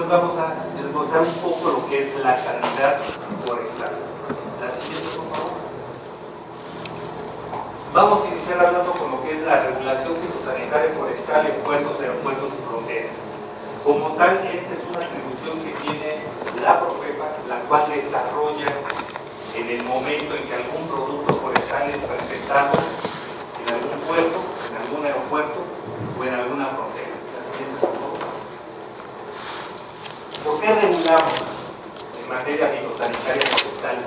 Entonces vamos a desglosar un poco lo que es la sanidad forestal. La siguiente, por favor. Vamos a iniciar hablando con lo que es la regulación fitosanitaria forestal en puertos, aeropuertos y fronteras. Como tal, esta es una atribución que tiene la Profepa, la cual desarrolla en el momento en que algún producto forestal es presentado en algún puerto, en algún aeropuerto o en alguna frontera. ¿Por qué regulamos en materia fitosanitaria forestal?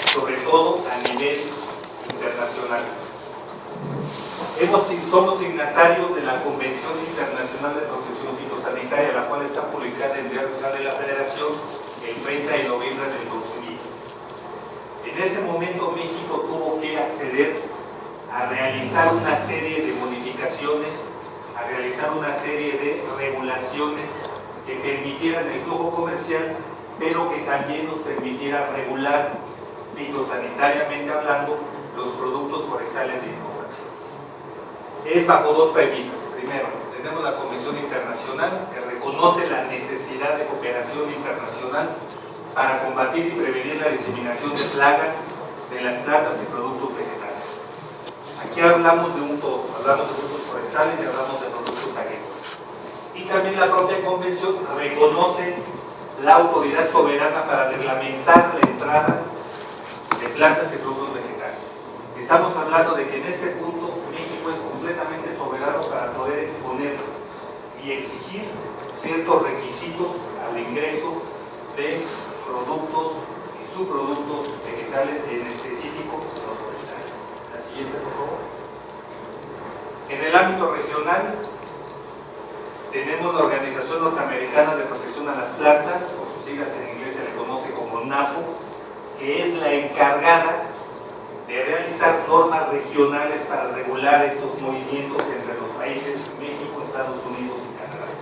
Sobre todo a nivel internacional. Somos signatarios de la Convención Internacional de Protección Fitosanitaria, la cual está publicada en el Diario Oficial de la Federación el 30 de noviembre del 2000. En ese momento México tuvo que acceder a realizar una serie de modificaciones, a realizar una serie de regulaciones que permitieran el flujo comercial, pero que también nos permitiera regular fitosanitariamente hablando los productos forestales de importación. Es bajo dos premisas. Primero, tenemos la Convención Internacional que reconoce la necesidad de cooperación internacional para combatir y prevenir la diseminación de plagas de las plantas y productos vegetales. Aquí hablamos de un todo, hablamos de productos forestales y hablamos de productos agrícolas. Y también la propia Convención reconoce la autoridad soberana para reglamentar la entrada de plantas y productos vegetales. Estamos hablando de que en este punto México es completamente soberano para poder exponer y exigir ciertos requisitos al ingreso de productos y subproductos vegetales y en específico los forestales. La siguiente, por favor. En el ámbito regional tenemos la Organización Norteamericana de Protección a las Plantas, por sus siglas en inglés se le conoce como NAPO, que es la encargada de realizar normas regionales para regular estos movimientos entre los países México, Estados Unidos y Canadá.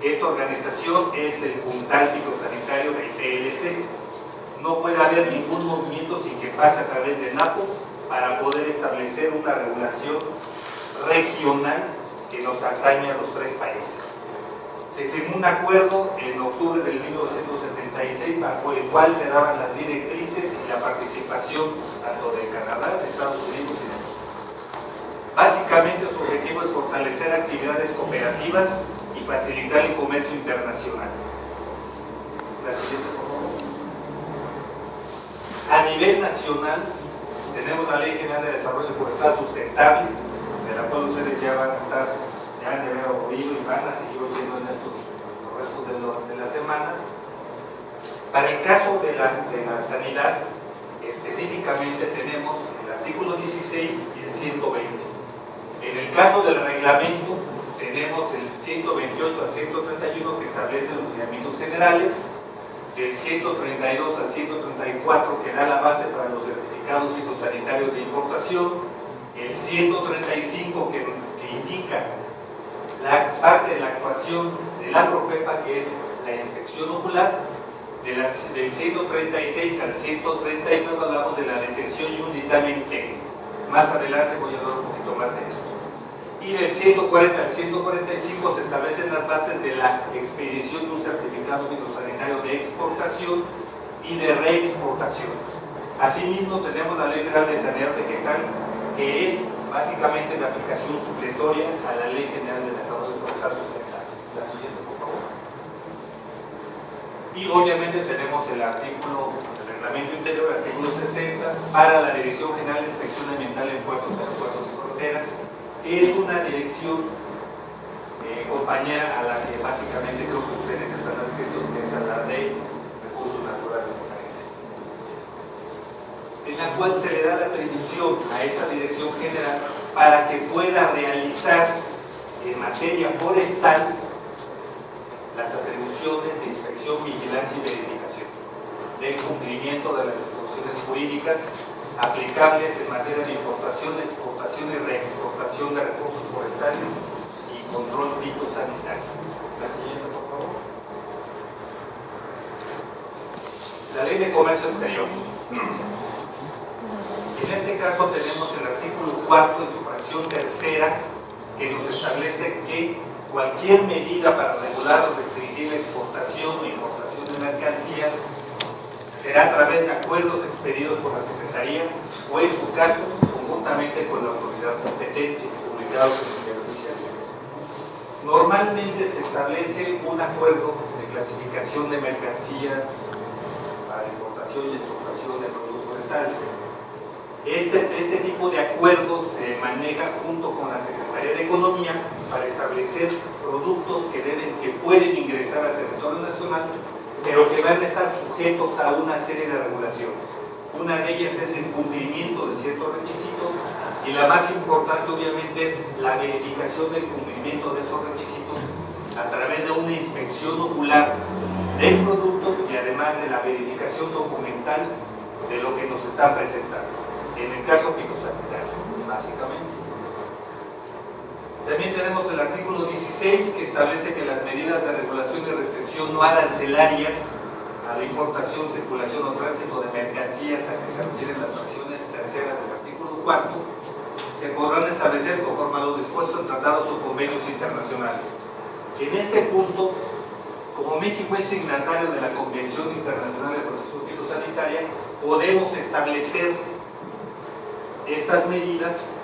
Esta organización es el puntal fitosanitario del TLC. No puede haber ningún movimiento sin que pase a través de NAPO para poder establecer una regulación regional que nos atañe a los tres países. Se firmó un acuerdo en octubre del 1976 bajo el cual se daban las directrices y la participación tanto de Canadá, de Estados Unidos y de México. Básicamente su objetivo es fortalecer actividades cooperativas y facilitar el comercio internacional. La siguiente, por favor. A nivel nacional tenemos la Ley General de Desarrollo Forestal Sustentable, de la cual ustedes ya van a estar, ya han de haber oído y van a seguir oyendo en estos los restos de la semana. Para el caso de la sanidad, específicamente tenemos el artículo 16 y el 120. En el caso del reglamento, tenemos el 128 al 131 que establece los lineamientos generales, el 132 al 134 que da la base para los certificados fitosanitarios de importación, el 135 que indica la parte de la actuación de la Profepa, que es la inspección ocular. Del 136 al 139 hablamos de la detención y un dictamen técnico. Más adelante voy a hablar un poquito más de esto. Y del 140 al 145 se establecen las bases de la expedición de un certificado fitosanitario de exportación y de reexportación. Asimismo tenemos la Ley Federal de Sanidad Vegetal, que es básicamente la aplicación supletoria a la Ley General de Desarrollo Forestal Sustentable. La siguiente, por favor. Y obviamente tenemos el artículo del reglamento interior, el artículo 60, para la Dirección General de Inspección Ambiental en Puertos, Aeropuertos y Fronteras, que es una dirección compañera a la que básicamente creo que ustedes están adscritos, que es a la Ley de Recursos Naturales, me parece, en la cual se le da la atribución a esta Dirección General para que pueda realizar en materia forestal las atribuciones de inspección, vigilancia y verificación del cumplimiento de las disposiciones jurídicas aplicables en materia de importación, exportación y reexportación de recursos forestales y control fitosanitario. La siguiente, por favor. La Ley de Comercio Exterior. En este caso tenemos el artículo 4 en su fracción tercera, que nos establece que cualquier medida para regular o restringir la exportación será a través de acuerdos expedidos por la Secretaría o, en su caso, conjuntamente con la autoridad competente, publicados en el Diario Oficial. Normalmente se establece un acuerdo de clasificación de mercancías para importación y exportación de productos forestales. Este tipo de acuerdos se maneja junto con la Secretaría de Economía para establecer productos que pueden ingresar al territorio nacional, pero que van a estar sujetos a una serie de regulaciones. Una de ellas es el cumplimiento de ciertos requisitos y la más importante obviamente es la verificación del cumplimiento de esos requisitos a través de una inspección ocular del producto y además de la verificación documental de lo que nos están presentando. En el caso fitosanitario, básicamente. También tenemos el artículo 16 que establece que las medidas de regulación y restricción no arancelarias a la importación, circulación o tránsito de mercancías a que se refieren las fracciones terceras del artículo 4 se podrán establecer conforme a lo dispuesto en tratados o convenios internacionales. En este punto, como México es signatario de la Convención Internacional de Protección Fitosanitaria, podemos establecer estas medidas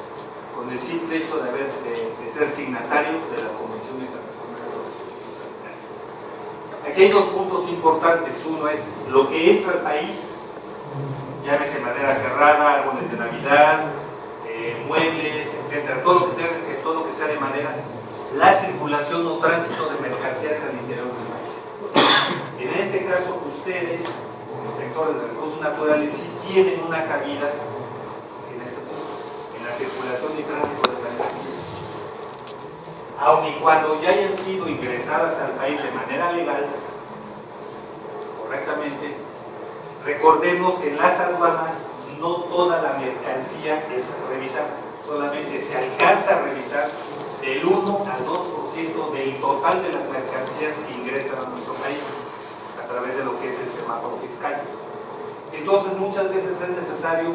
con el simple hecho de ser signatarios de la Convención Internacional de Protección Fitosanitaria. Aquí hay dos puntos importantes. Uno es lo que entra al país, llámese madera cerrada, árboles de Navidad, muebles, etcétera, todo lo que sea de madera, la circulación o tránsito de mercancías al interior del país. En este caso, ustedes, como inspectores de recursos naturales, sí tienen una cabida en este punto, en la circulación y tránsito de mercancías. Aun y cuando ya hayan sido ingresadas al país de manera legal, correctamente, recordemos que en las aduanas no toda la mercancía es revisada, solamente se alcanza a revisar del 1 al 2% del total de las mercancías que ingresan a nuestro país a través de lo que es el semáforo fiscal. Entonces muchas veces es necesario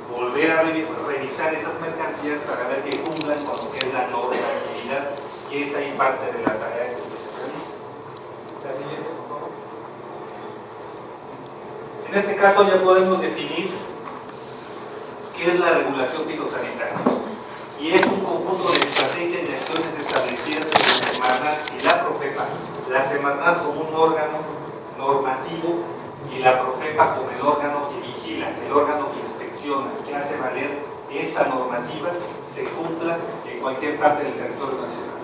volver a revisar esas mercancías para ver que cumplan con lo que es la normatividad, y es ahí parte de la tarea que se realiza. La siguiente, por favor. En este caso ya podemos definir qué es la regulación fitosanitaria, y es un conjunto de estrategias y acciones establecidas en la Semarnat y la Profepa. La Semarnat como un órgano normativo y la Profepa como el órgano que vigila, el órgano que inspecciona, que hace valer esta normativa se cumpla en cualquier parte del territorio nacional,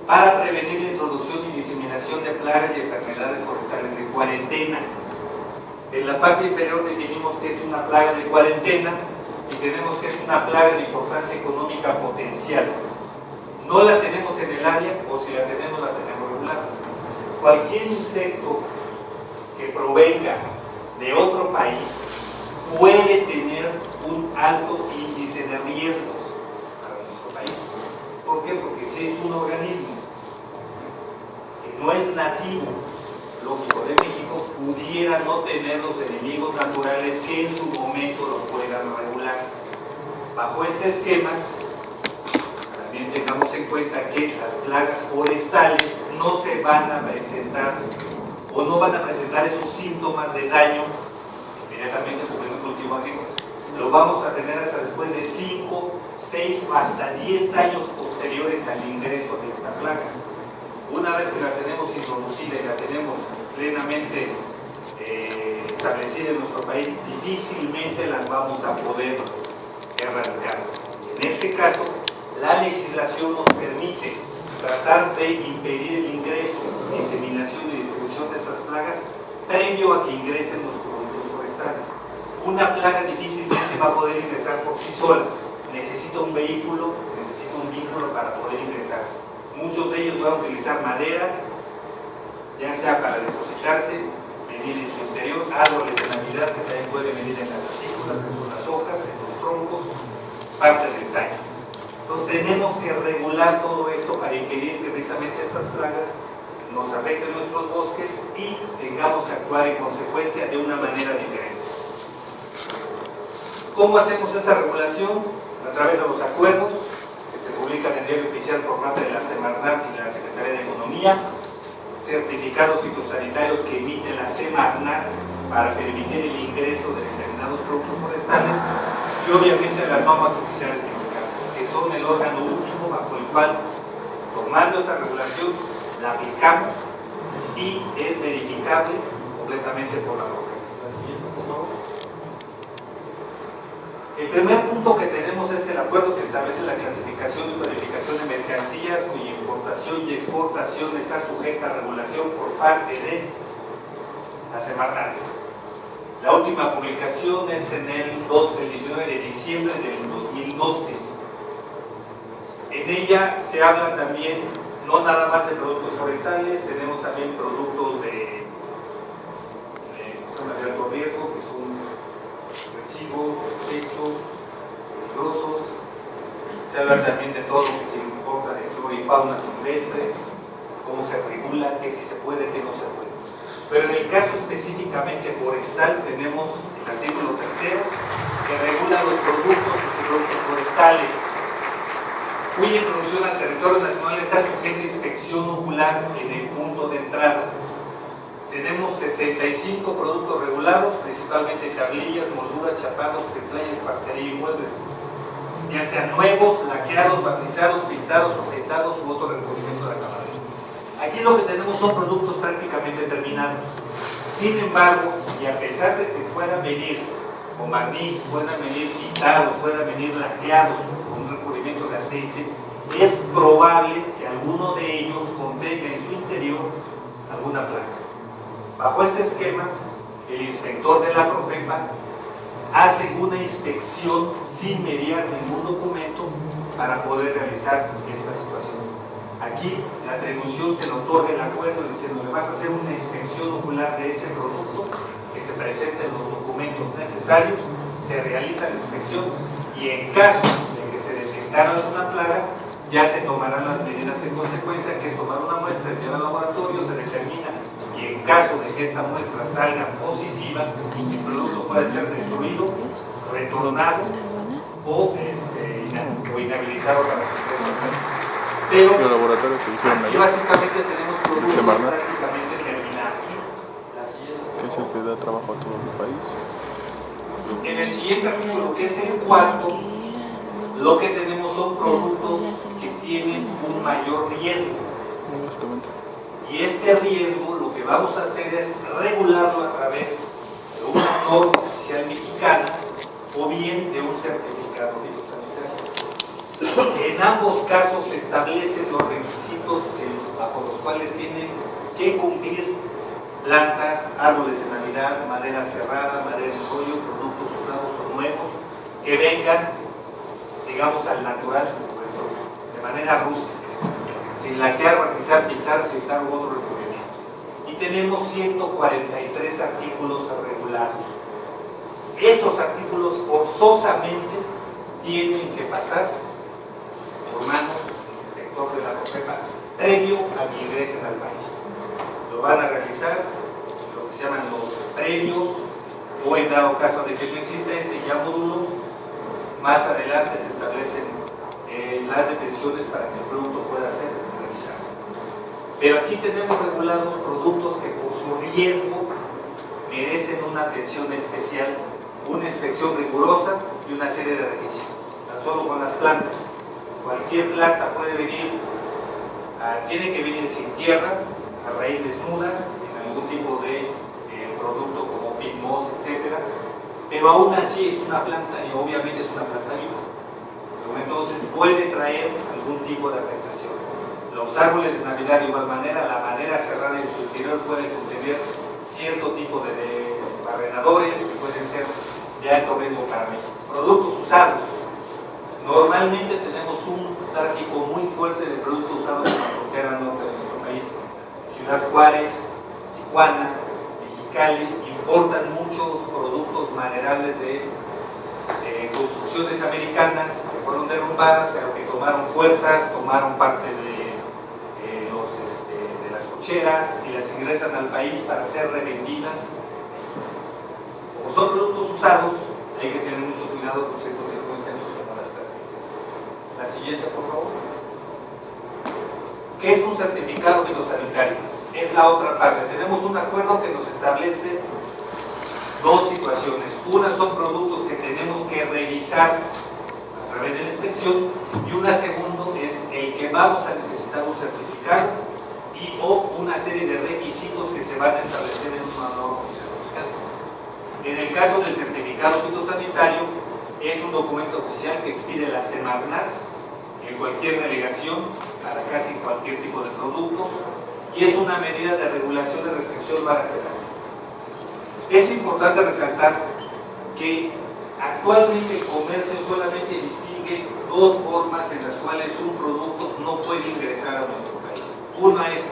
para prevenir la introducción y diseminación de plagas y enfermedades forestales de cuarentena. En la parte inferior definimos que es una plaga de cuarentena y tenemos que es una plaga de importancia económica potencial. No la tenemos en el área, o si la tenemos regular. Cualquier insecto que provenga de otro país puede tener un alto índice de riesgos para nuestro país. ¿Por qué? Porque si es un organismo que no es nativo, lógico, de México, pudiera no tener los enemigos naturales que en su momento lo puedan regular. Bajo este esquema, también tengamos en cuenta que las plagas forestales no se van a presentar o no van a presentar esos síntomas de daño inmediatamente por el cultivo agrícola. Lo vamos a tener hasta después de 5, 6 o hasta 10 años posteriores al ingreso de esta plaga. Una vez que la tenemos introducida y la tenemos plenamente establecida en nuestro país, difícilmente las vamos a poder erradicar. En este caso, la legislación nos permite tratar de impedir el ingreso, diseminación y distribución de estas plagas previo a que ingresen los productos forestales. Una plaga difícilmente va a poder ingresar por sí sola, necesita un vehículo, necesita un vínculo para poder ingresar. Muchos de ellos van a utilizar madera, ya sea para depositarse, venir en su interior, árboles de Navidad que también pueden venir en las acículas, que son las hojas, en los troncos, partes del tallo. Entonces tenemos que regular todo esto para impedir que precisamente estas plagas nos afecten nuestros bosques y tengamos que actuar en consecuencia de una manera diferente. ¿Cómo hacemos esta regulación? A través de los acuerdos que se publican en el Diario Oficial por parte de la Semarnat y la Secretaría de Economía, certificados fitosanitarios que emite la Semarnat para permitir el ingreso de determinados productos forestales y obviamente las normas oficiales mexicanas, que son el órgano último bajo el cual, tomando esa regulación, la aplicamos y es verificable completamente por la norma. La siguiente, por favor. El primer punto que tenemos es el acuerdo que establece la clasificación y verificación de mercancías cuya importación y exportación está sujeta a regulación por parte de la Semarnat. La última publicación es en el 19 de diciembre del 2012. En ella se habla también, no nada más de productos forestales, tenemos también productos de alto riesgo, que son residuos, desechos, peligrosos. Se habla también de todo lo que se importa de flora y fauna silvestre, cómo se regula, qué sí se puede, qué no se puede. Pero en el caso específicamente forestal tenemos el artículo 3 que regula los productos y productos forestales cuya introducción al territorio nacional está sujeta a inspección ocular en el punto de entrada. Tenemos 65 productos regulados, principalmente tablillas, molduras, chapados, templajes, partería y muebles, ya sean nuevos, laqueados, barnizados, pintados, aceitados u otro recubrimiento de la cámara. Aquí lo que tenemos son productos prácticamente terminados. Sin embargo, y a pesar de que puedan venir con barniz, puedan venir pintados, puedan venir laqueados con un recubrimiento de aceite, es probable que alguno de ellos contenga en su interior alguna placa. Bajo este esquema, el inspector de la Profepa hace una inspección sin mediar ningún documento para poder realizar esta situación. Aquí la atribución se le otorga el acuerdo diciendo le vas a hacer una inspección ocular de ese producto, que te presenten los documentos necesarios, se realiza la inspección y en caso de que se detectara alguna plaga, ya se tomarán las medidas en consecuencia, que es tomar una muestra, enviar al laboratorio, se determina y en caso de que esta muestra salga positiva, el producto puede ser destruido, retornado o inhabilitado para su ingreso. Pero aquí básicamente tenemos productos prácticamente terminados. ¿Qué es el que da trabajo a todo el país? En el siguiente artículo, que es el cuarto, lo que tenemos son productos que tienen un mayor riesgo. Y este riesgo lo que vamos a hacer es regularlo a través de una norma oficial mexicana o bien de un certificado fitosanitario. En ambos casos se establecen los requisitos bajo los cuales tienen que cumplir plantas, árboles de Navidad, madera cerrada, madera en rollo, productos usados o nuevos que vengan, digamos, al natural, de manera rústica, sin laquear, barnizar, pintar, aceitar u otro recubrimiento. Y tenemos 143 artículos regulados. Estos artículos forzosamente tienen que pasar por manos del inspector de la Profepa previo a que ingresen al país. Lo van a realizar lo que se llaman los previos, o en dado caso de que no exista este ya módulo, más adelante se establecen las detenciones para que el producto pueda ser revisado. Pero aquí tenemos regulados productos que por su riesgo merecen una atención especial, una inspección rigurosa y una serie de requisitos. Tan solo con las plantas. Cualquier planta puede venir, tiene que venir sin tierra, a raíz desnuda, en algún tipo de producto como pig moss, etc. Pero aún así es una planta y obviamente es una planta viva. Entonces puede traer algún tipo de afectación. Los árboles de Navidad de igual manera, la madera cerrada en su interior puede contener cierto tipo de barrenadores que pueden ser de alto riesgo para mí. Productos usados. Normalmente tenemos un tráfico muy fuerte de productos usados en la frontera norte de nuestro país. Ciudad Juárez, Tijuana, Mexicali importan muchos productos maderables de construcciones americanas que fueron derrumbadas, pero que tomaron puertas, tomaron parte de las cocheras y las ingresan al país para ser revendidas. Como son productos usados, hay que tener mucho cuidado con ciertos tipos de incendios como las térmicas. La siguiente, por favor. ¿Qué es un certificado fitosanitario? Es la otra parte. Tenemos un acuerdo que nos establece dos situaciones. Una son productos que tenemos que revisar a través de la inspección, y una segundo es el que vamos a necesitar un certificado y o una serie de requisitos que se van a establecer en una norma de certificado. En el caso del certificado fitosanitario, es un documento oficial que expide la Semarnat en cualquier delegación para casi cualquier tipo de productos, y es una medida de regulación de restricción arancelaria. Es importante resaltar que actualmente el comercio solamente distingue dos formas en las cuales un producto no puede ingresar a nuestro país. Una es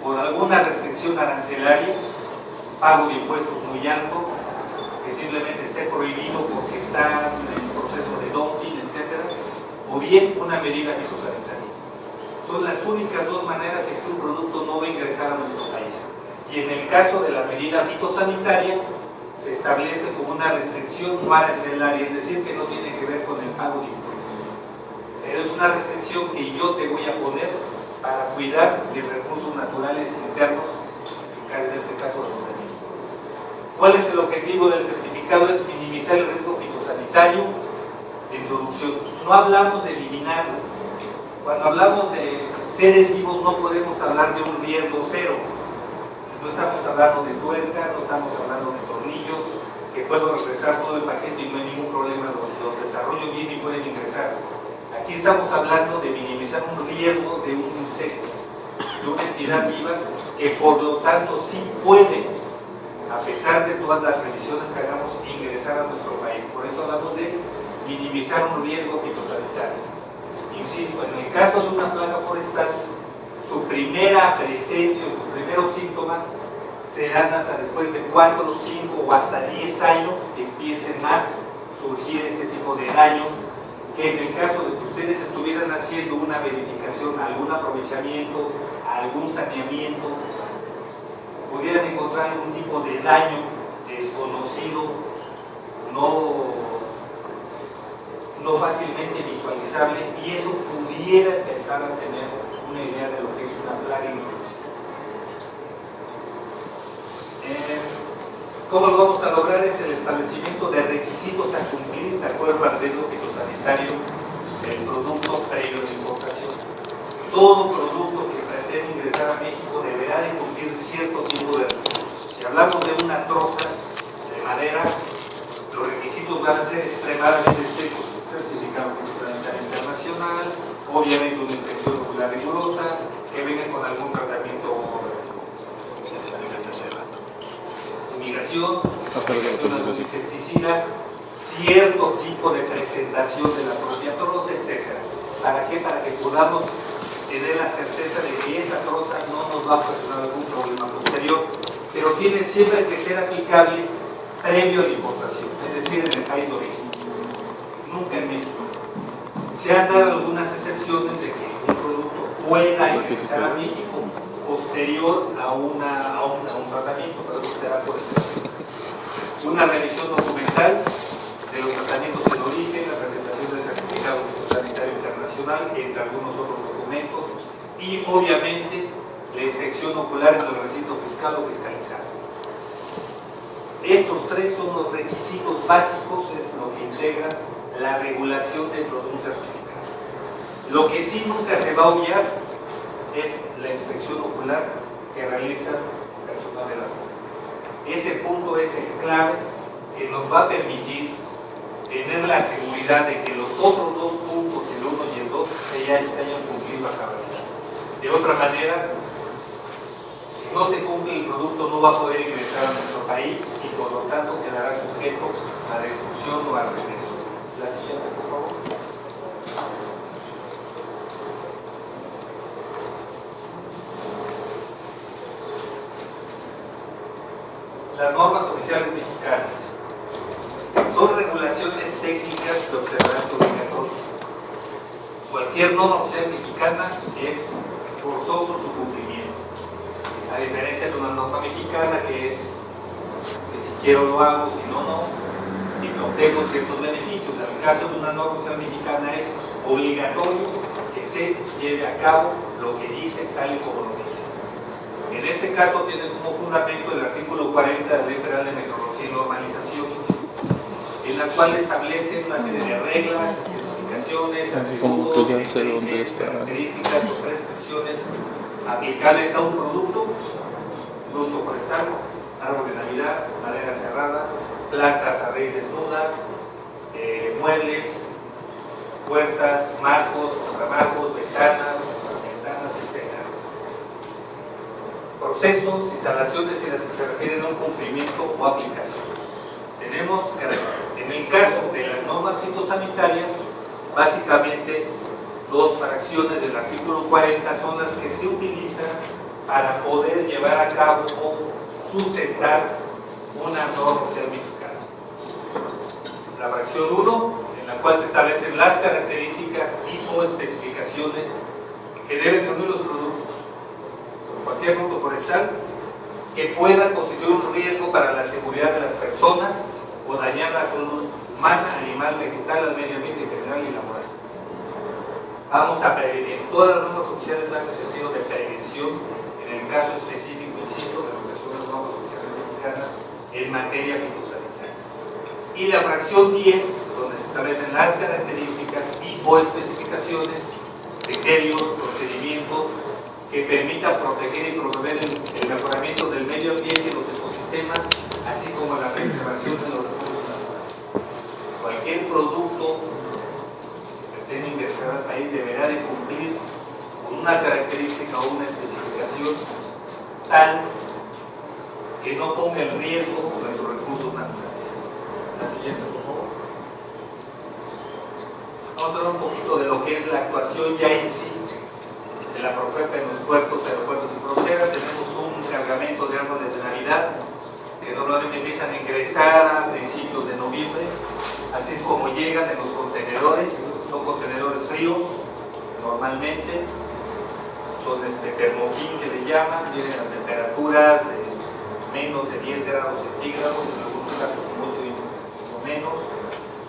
por alguna restricción arancelaria, pago de impuestos muy alto, que simplemente esté prohibido porque está en el proceso de dumping, etc. O bien una medida fitosanitaria. Son las únicas dos maneras en que un producto no va a ingresar a nuestro país. Y en el caso de la medida fitosanitaria, se establece como una restricción no arancelaria, es decir, que no tiene que ver con el pago de impuestos. Pero es una restricción que yo te voy a poner para cuidar de recursos naturales internos, en este caso de los alimentos. ¿Cuál es el objetivo del certificado? Es minimizar el riesgo fitosanitario de introducción. No hablamos de eliminarlo. Cuando hablamos de seres vivos no podemos hablar de un riesgo cero. No estamos hablando de tuerca, no estamos hablando de tornillos, que puedo regresar todo el paquete y no hay ningún problema, los desarrollo bien y pueden ingresar. Aquí estamos hablando de minimizar un riesgo de un insecto, de una entidad viva, que por lo tanto sí puede, a pesar de todas las previsiones que hagamos, ingresar a nuestro país. Por eso hablamos de minimizar un riesgo fitosanitario. Insisto, en el caso de una plaga forestal, su primera presencia, sus primeros síntomas serán hasta después de 4, 5 o hasta 10 años que empiecen a surgir este tipo de daños, que en el caso de que ustedes estuvieran haciendo una verificación, algún aprovechamiento, algún saneamiento, pudieran encontrar algún tipo de daño desconocido, no fácilmente visualizable, y eso pudiera empezar a tener una idea de lo que es una plaga introducida. ¿Cómo lo vamos a lograr? Es el establecimiento de requisitos a cumplir de acuerdo al riesgo fitosanitario del producto previo de importación. Todo producto que pretende ingresar a México deberá de cumplir cierto tipo de requisitos. Si hablamos de una troza de madera, los requisitos van a ser extremadamente estrictos. Certificado fitosanitario internacional, obviamente una inspección ocular rigurosa, que venga con algún tratamiento, fumigación, aplicación de insecticida, cierto tipo de presentación de la propia troza, etc. ¿Para qué? Para que podamos tener la certeza de que esta troza no nos va a ocasionar algún problema posterior, pero tiene siempre que ser aplicable previo a la importación, es decir, en el país de origen. Nunca en México. Se han dado algunas excepciones de que un producto pueda ingresar a México posterior a un tratamiento, pero eso será por excepción. Una revisión documental de los tratamientos en origen, la presentación del certificado fitosanitario internacional, entre algunos otros documentos, y obviamente la inspección ocular en el recinto fiscal o fiscalizado. Estos tres son los requisitos básicos, es lo que integra la regulación dentro de un certificado. Lo que sí nunca se va a obviar es la inspección ocular que realiza el personal de la ROF. Ese punto es el clave que nos va a permitir tener la seguridad de que los otros dos puntos, el 1 y el 2, se hayan cumplido a cabalidad. De otra manera, si no se cumple, el producto no va a poder ingresar a nuestro país y por lo tanto quedará sujeto a destrucción o a regreso. La siguiente, por favor. Las normas oficiales mexicanas son regulaciones técnicas de observancia obligatoria. Cualquier norma oficial mexicana es forzoso su cumplimiento, a diferencia de una norma mexicana que es que si quiero lo hago, si no, no, y que obtengo ciertos beneficios. En el caso de una norma oficial mexicana es obligatorio que se lleve a cabo lo que dice tal y como lo dice. En este caso tiene como fundamento el artículo 40 de la Ley Federal de Metrología y cual establece una serie de reglas, especificaciones, así como que ya sé dónde está. Características o prescripciones aplicables a un producto forestal, árbol de Navidad, madera cerrada, plantas a raíz desnuda, muebles, puertas, marcos, contramarcos, ventanas, etc. Procesos, instalaciones en las que se refieren a un cumplimiento o aplicación. Tenemos, en el caso de las normas fitosanitarias, básicamente dos fracciones del artículo 40 son las que se utilizan para poder llevar a cabo o sustentar una norma oficial mexicana. La fracción 1, en la cual se establecen las características y o especificaciones que deben reunir los productos, cualquier producto forestal que pueda constituir un riesgo para la seguridad de las personas o dañar la salud humana, animal, vegetal, al medio ambiente general y laboral. Vamos a prevenir. Todas las normas oficiales van en el sentido de prevención, en el caso específico, insisto, de lo que son las normas oficiales mexicanas en materia fitosanitaria. Y la fracción 10, donde se establecen las características y o especificaciones, criterios, procedimientos que permitan proteger y promover el mejoramiento del medio ambiente y los ecosistemas, así como la preservación de los recursos naturales. Cualquier producto que pretenda ingresar al país deberá de cumplir con una característica o una especificación tal que no ponga en riesgo nuestros recursos naturales. La siguiente, por favor. Vamos a hablar un poquito de lo que es la actuación ya en sí de la Profepa en los puertos, aeropuertos y fronteras. Tenemos un cargamento de árboles de Navidad que normalmente empiezan a ingresar a principios de noviembre, así es como llegan en los contenedores. Son contenedores fríos normalmente, son termoquín que le llaman, vienen a temperaturas de menos de 10 grados centígrados, en algunos casos mucho menos,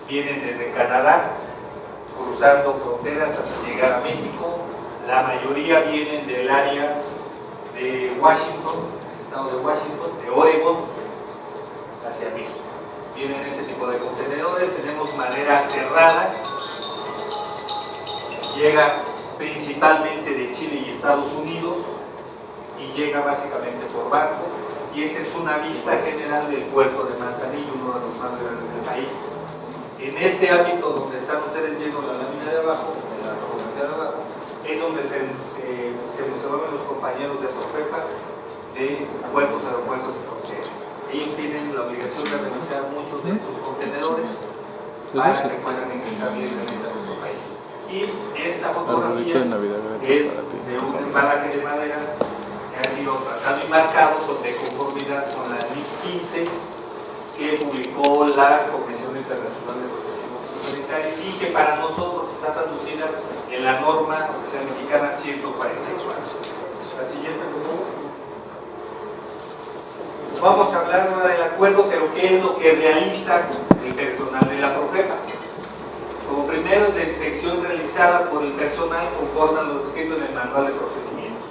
vienen desde Canadá, cruzando fronteras hasta llegar a México. La mayoría vienen del área de Washington, estado de Washington, de Oregon, hacia México. Vienen ese tipo de contenedores. Tenemos madera cerrada, llega principalmente de Chile y Estados Unidos y llega básicamente por barco. Y esta es una vista general del puerto de Manzanillo, uno de los más grandes del país. En este ámbito donde están ustedes viendo la lámina de abajo, en la fotografía de abajo, es donde se mueven los compañeros de Profepa de puertos, aeropuertos y fronteras. Ellos tienen la obligación de revisar muchos de sus contenedores para que puedan ingresar libremente a nuestro país. Y esta fotografía es de un embalaje de madera que ha sido tratado y marcado de conformidad con la NIC 15 que publicó la Convención Internacional de Protección Sanitaria y que para nosotros está traducida en la norma oficial mexicana 144. La siguiente, por favor. Vamos a hablar ahora del acuerdo, pero ¿qué es lo que realiza el personal de la Profepa? Como primero, es la inspección realizada por el personal conforme a lo descrito en el manual de procedimientos,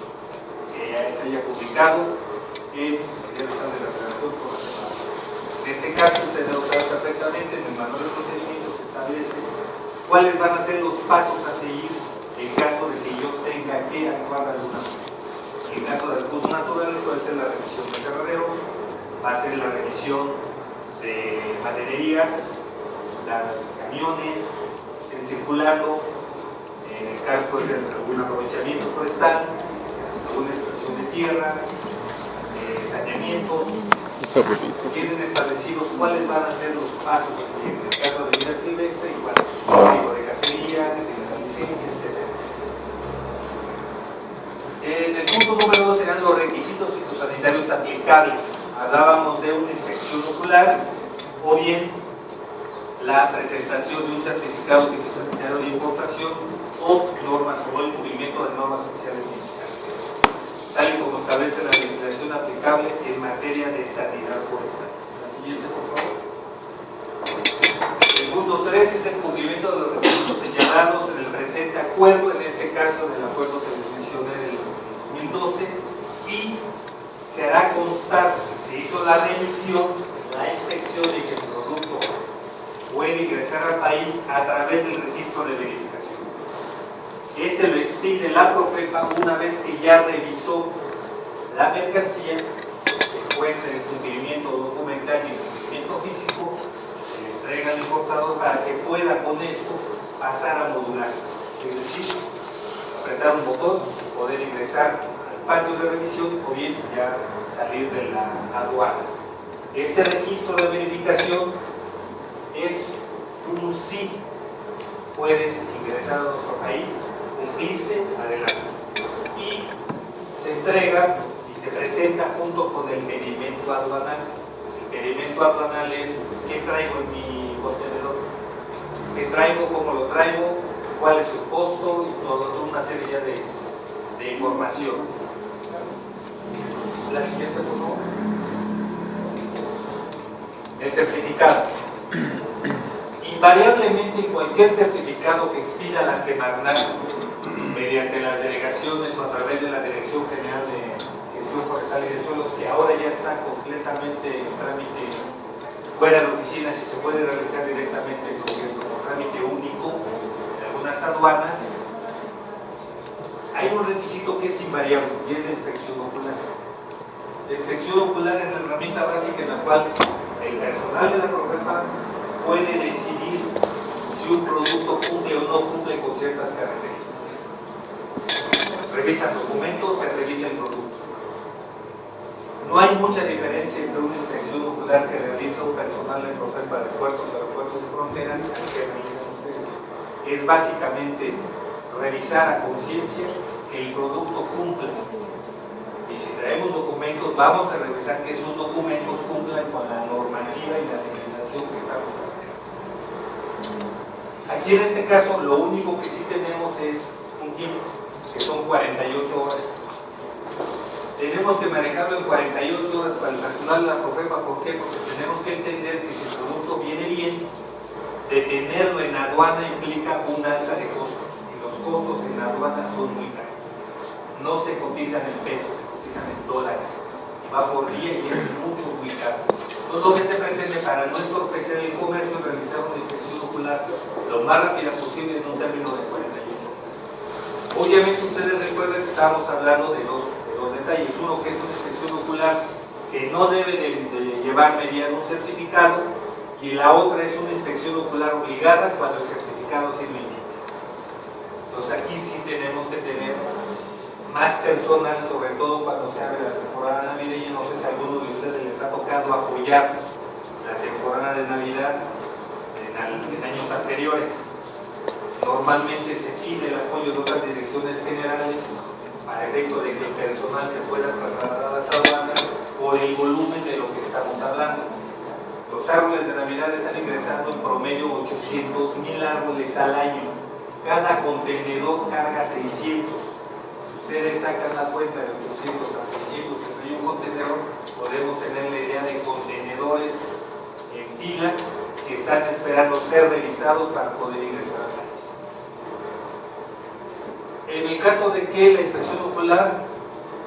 que ya se haya publicado en el diario de la Federación por la semana. En este caso, ustedes lo saben perfectamente, en el manual de procedimientos se establece cuáles van a ser los pasos a seguir en caso de que yo tenga que actuar alguna cosa. En caso de recursos naturales puede ser la revisión de cerraderos, va a ser la revisión de materias, camiones estén circulando, en el caso puede ser algún aprovechamiento forestal, alguna extracción de tierra, saneamientos. Tienen establecidos cuáles van a ser los pasos a seguir en el caso de vida silvestre, igual, tipo de cacería, de las licencias, etc. En el punto número 2 serán los requisitos fitosanitarios aplicables. Hablábamos de una inspección ocular o bien la presentación de un certificado fitosanitario de importación o normas o el cumplimiento de normas oficiales mexicanas, tal y como establece la legislación aplicable en materia de sanidad forestal. La siguiente, por favor. El punto 3 es el cumplimiento de los requisitos señalados en el presente acuerdo, en este caso en el acuerdo que les mencioné del 2012, y se hará constar, se hizo la revisión, la inspección de que el producto puede ingresar al país a través del registro de verificación. Este lo expide la Profepa una vez que ya revisó la mercancía, se encuentra en cumplimiento documental y en cumplimiento físico, se le entrega al importador para que pueda con esto pasar a modular. Es decir, apretar un botón, poder ingresar al patio de revisión o bien ya salir de la aduana. Este registro de verificación es un sí, puedes ingresar a nuestro país, cumpliste, adelante. Y se entrega y se presenta junto con el pedimento aduanal. El pedimento aduanal es qué traigo en mi contenedor, qué traigo, cómo lo traigo, cuál es su costo y toda una serie ya de información. La siguiente, por favor. El certificado. Invariablemente en cualquier certificado que expida la Semarnat mediante las delegaciones o a través de la Dirección General de Gestión Forestal y de Suelos, que ahora ya está completamente en trámite fuera de oficinas y se puede realizar directamente el proceso por trámite único en algunas aduanas, hay un requisito que es invariable y es la inspección ocular. La inspección ocular es la herramienta básica en la cual el personal de la Profepa puede decidir si un producto cumple o no cumple con ciertas características. Revisan documentos, se revisa el producto. No hay mucha diferencia entre una inspección ocular que realiza un personal de Profepa de puertos, aeropuertos y fronteras y que realizan ustedes. Es básicamente revisar a conciencia que el producto cumpla. Y si traemos documentos, vamos a revisar que esos documentos cumplan con la normativa y la legislación que estamos aplicando. Aquí en este caso, lo único que sí tenemos es un tiempo, que son 48 horas. Tenemos que manejarlo en 48 horas para el personal de la Profepa. ¿Por qué? Porque tenemos que entender que si el producto viene bien, detenerlo en aduana implica un alza de costos. Y los costos en aduana son muy caros. No se cotizan en pesos, se cotizan en dólares. Y va por día y es mucho, muy caro. Entonces lo que se pretende para no entorpecer el comercio, realizar una inspección ocular lo más rápida posible en un término de 48 horas. Obviamente ustedes recuerden que estábamos hablando de dos detalles. Uno, que es una inspección ocular que no debe de llevar mediante un certificado, y la otra es una inspección ocular obligada cuando el certificado sí lo indica. Entonces aquí sí tenemos que tener más personal, sobre todo cuando se abre la temporada navideña. No sé si a alguno de ustedes les ha tocado apoyar la temporada de Navidad en años anteriores. Normalmente se pide el apoyo de otras direcciones generales para efecto de que el personal se pueda trasladar a las aduanas por el volumen de lo que estamos hablando. Los árboles de Navidad están ingresando en promedio 800,000 árboles al año. Cada contenedor carga 600. Si ustedes sacan la cuenta de 800 a 600 entre un contenedor, podemos tener la idea de contenedores en fila que están esperando ser revisados para poder ingresar al país. En el caso de que la inspección ocular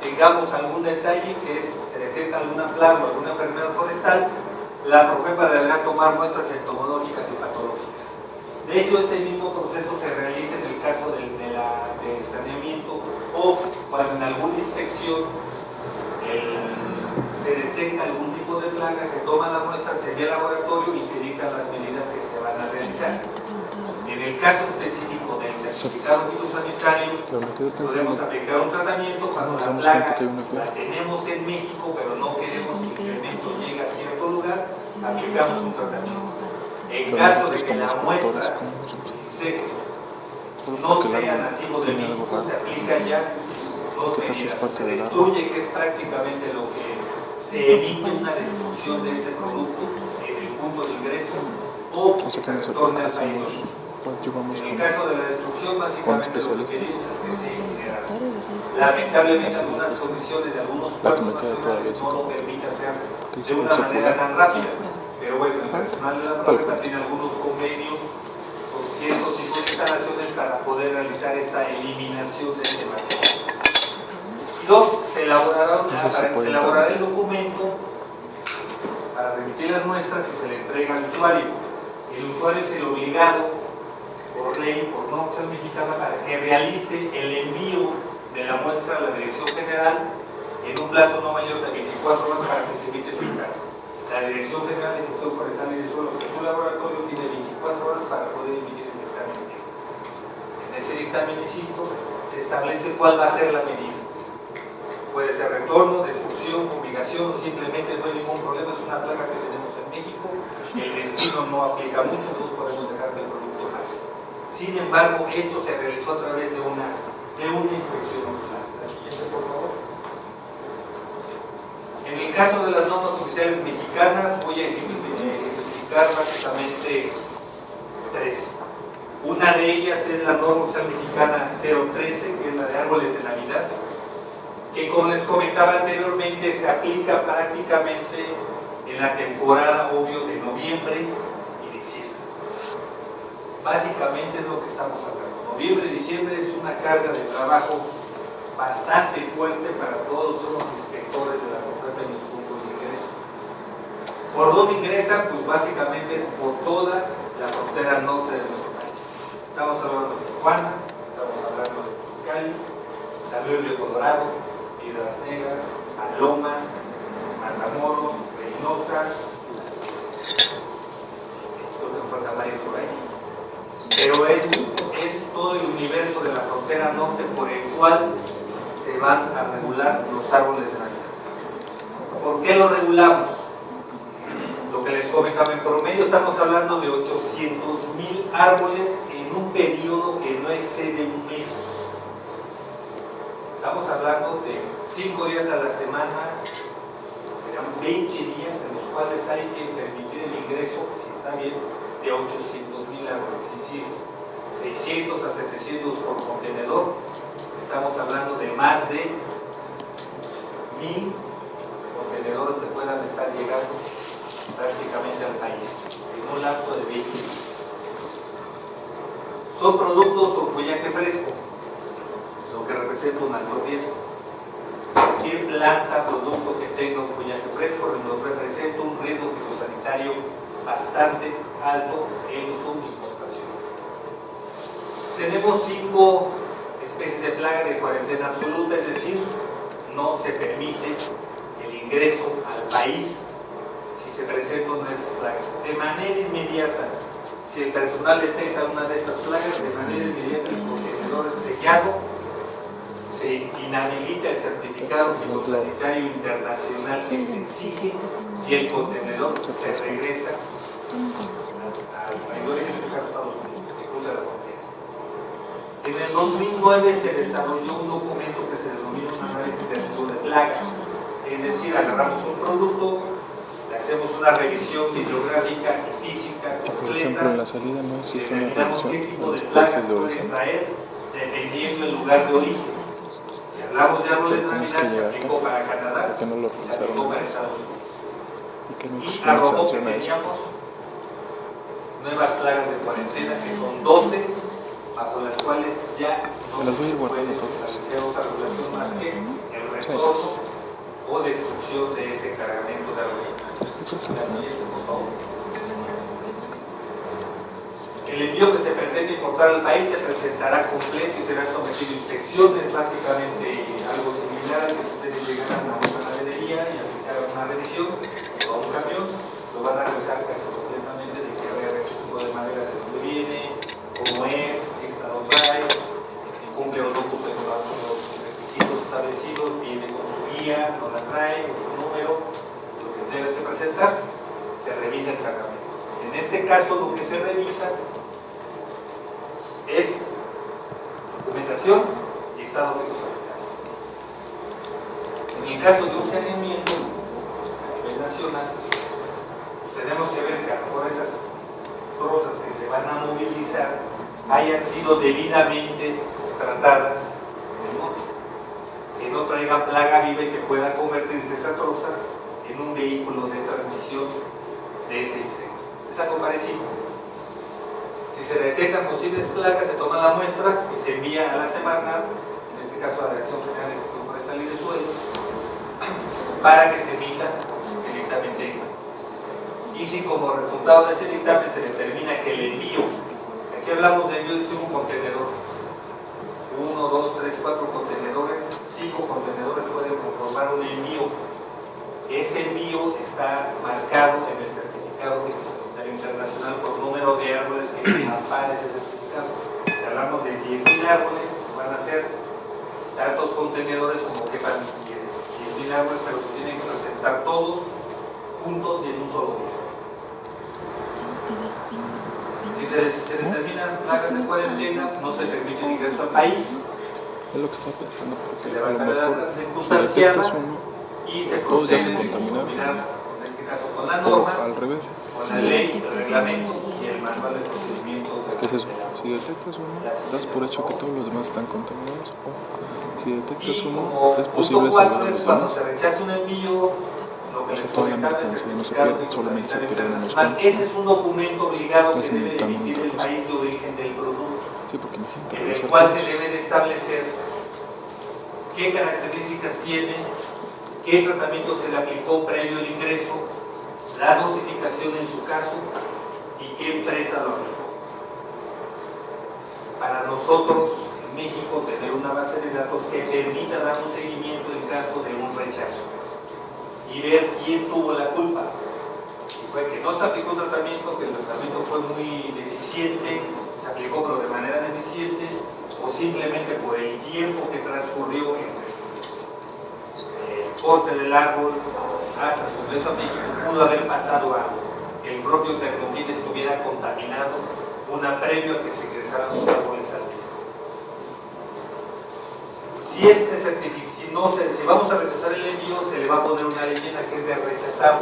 tengamos algún detalle, que es, se detecta alguna plaga o alguna enfermedad forestal, la Profepa deberá tomar muestras entomológicas y patológicas. De hecho, este mismo proceso se realiza en el caso de saneamiento o cuando en alguna inspección se detecta algún tipo de plaga, se toma la muestra, se envía al laboratorio y se dictan las medidas que se van a realizar. En el caso específico del certificado fitosanitario, podemos aplicar un tratamiento cuando la plaga la tenemos en México, pero no queremos que el incremento llegue a cierto lugar, aplicamos un tratamiento. En caso de que la muestra no sea nativo de México, se aplican ya dos medidas. Se destruye, que es prácticamente lo que se emite una destrucción de ese producto en el punto de ingreso, o que se retorne al país. En el caso de la destrucción, básicamente lo que pedimos es que se incinerara. Lamentablemente, algunas condiciones de algunos puertos nacionales no lo permiten hacer de una manera tan rápida. Pero bueno, el personal de la Profepa tiene algunos convenios con ciertos tipos de instalaciones para poder realizar esta eliminación de este material. Y dos, se elaborará el documento para remitir las muestras y se le entrega al usuario. el usuario es el obligado por ley, por norma oficial mexicana, para que realice el envío de la muestra a la Dirección General en un plazo no mayor de 24 horas para que se emite el dictamen. La Dirección General de Gestión Forestal y de Suelos en su laboratorio tiene 24 horas para poder emitir el dictamen. En ese dictamen, insisto, se establece cuál va a ser la medida. Puede ser retorno, destrucción, fumigación, o simplemente no hay ningún problema, es una plaga que tenemos en México, el destino no aplica mucho, entonces podemos dejar que el producto pase. Sin embargo, esto se realizó a través de una inspección ocular. La siguiente, por favor. En el caso de las normas oficiales mexicanas, voy a ejemplificar básicamente tres. Una de ellas es la norma oficial mexicana 013, que es la de árboles de Navidad, que, como les comentaba anteriormente, se aplica prácticamente en la temporada, obvio, de noviembre y diciembre. Básicamente es lo que estamos hablando. Noviembre y diciembre es una carga de trabajo bastante fuerte para todos los inspectores de la contrata y los puntos de ingreso. ¿Por dónde ingresan? Pues básicamente es por toda la frontera norte de nuestro país. Estamos hablando de Tijuana, estamos hablando de Cali, San Luis Río Colorado, Piedras Negras, Palomas, Matamoros, Reynosa, creo que me faltan varios por ahí, pero es todo el universo de la frontera norte por el cual se van a regular los árboles de Navidad. ¿Por qué lo regulamos? Lo que les comentaba, en promedio estamos hablando de 800,000 árboles en un periodo que no excede un mes. Estamos hablando de 5 días a la semana, serán 20 días en los cuales hay que permitir el ingreso, si está bien, de 800,000 árboles. Insisto, 600 a 700 por contenedor. Estamos hablando de más de 1,000 contenedores que puedan estar llegando prácticamente al país en un lapso de 20 días. Son productos con follaje fresco, lo que representa un alto riesgo. Cualquier planta, producto que tenga un follaje fresco nos representa un riesgo fitosanitario bastante alto en su importación. Tenemos 5 especies de plaga de cuarentena absoluta, es decir, no se permite el ingreso al país si se presentan una de estas plagas. De manera inmediata, si el personal detecta una de estas plagas, de manera inmediata el contenedor es sellado, se inhabilita el certificado fitosanitario internacional que se exige y el contenedor se regresa al país de origen, en este caso Estados Unidos, que cruza la frontera. En el 2009 se desarrolló un documento que se denomina un análisis de riesgo de plagas, es decir, agarramos un producto, le hacemos una revisión bibliográfica y física completa. Por ejemplo, en la salida no existe una revisión qué tipo de plagas de origen. Extraer, dependiendo del lugar de origen. Si hablamos de árboles de Navidad, se aplicó para Canadá, no lo se aplicó para Estados Unidos. Y arrojó que teníamos nuevas plagas de cuarentena, que son 12, bajo las cuales ya no se puede establecer otra regulación más que el retorno o destrucción de ese cargamento de árboles. La siguiente, por favor. El envío que se pretende importar al país se presentará completo y será sometido a inspecciones, básicamente algo similar a que ustedes llegaran a una ganadería y aplicaran una revisión o a un camión, lo van a revisar casi completamente de que a ver ese tipo de madera de dónde viene, cómo es, qué estado trae, cumple o no cumple con los requisitos establecidos, viene con su guía, no la trae, con su número, lo que debe de presentar, se revisa el cargamento. En este caso lo que se revisa es documentación y estado fitosanitario. En el caso de un saneamiento a nivel nacional, pues tenemos que ver que a lo mejor esas trozas que se van a movilizar hayan sido debidamente tratadas en el monte, que no traigan plaga viva y que pueda convertirse esa troza en un vehículo de transmisión de este insecto. Es algo parecido. Si se detectan posibles plagas, se toma la muestra y se envía a la Semarnat, en este caso a la Dirección General de Gestión Forestal y de Suelos, para que se emita el dictamen técnico. Y y si como resultado de ese dictamen se determina que el envío, aquí hablamos de envío de un contenedor, 1, 2, 3, 4 contenedores, 5 contenedores pueden conformar un envío. Ese envío está marcado en el certificado fitosanitario internacional por número de árboles que ampara ese certificado. Si hablamos de 10.000 árboles, van a ser tantos contenedores como quepan 10.000 árboles, pero se tienen que presentar todos juntos y en un solo día. Si se determinan plagas de cuarentena, no se permite el ingreso al país. Es lo que estaba pensando, porque Se a lo levanta la mejor alerta si circunstanciada detectas uno, y se todos ya se procede a contaminaron. combinar, en este caso con la o norma, al revés. con la ley, el reglamento y el manual de procedimientos. Es que es eso, si detectas uno, das por hecho que todos los demás están contaminados, o si detectas Y uno, como es punto posible 4 salvar a es los cuando demás. se rechaza un envío, lo que O sea, les toda la comentaba es mercancía no se certificado pierde, solamente se fitosanitario pierden unos internacional. cuantos, Ese es un documento obligado que Casi debe necesitamos emitir otra el cosa. país de origen del producto, Sí, porque imagínate en el revisar cual se todos. debe de establecer qué características tiene, qué tratamiento se le aplicó previo al ingreso, la dosificación en su caso y qué empresa lo aplicó. Para nosotros en México tener una base de datos que permita dar un seguimiento en caso de un rechazo y ver quién tuvo la culpa. Si fue que no se aplicó un tratamiento, que el tratamiento fue muy deficiente, se aplicó pero de manera deficiente, o simplemente por el tiempo que transcurrió entre el corte del árbol hasta su ingreso a México, pudo haber pasado algo, que el propio Tecnoquín estuviera contaminado una previo a que se ingresaran los árboles al mismo. Si si vamos a rechazar el envío, se le va a poner una leyenda que es de rechazado.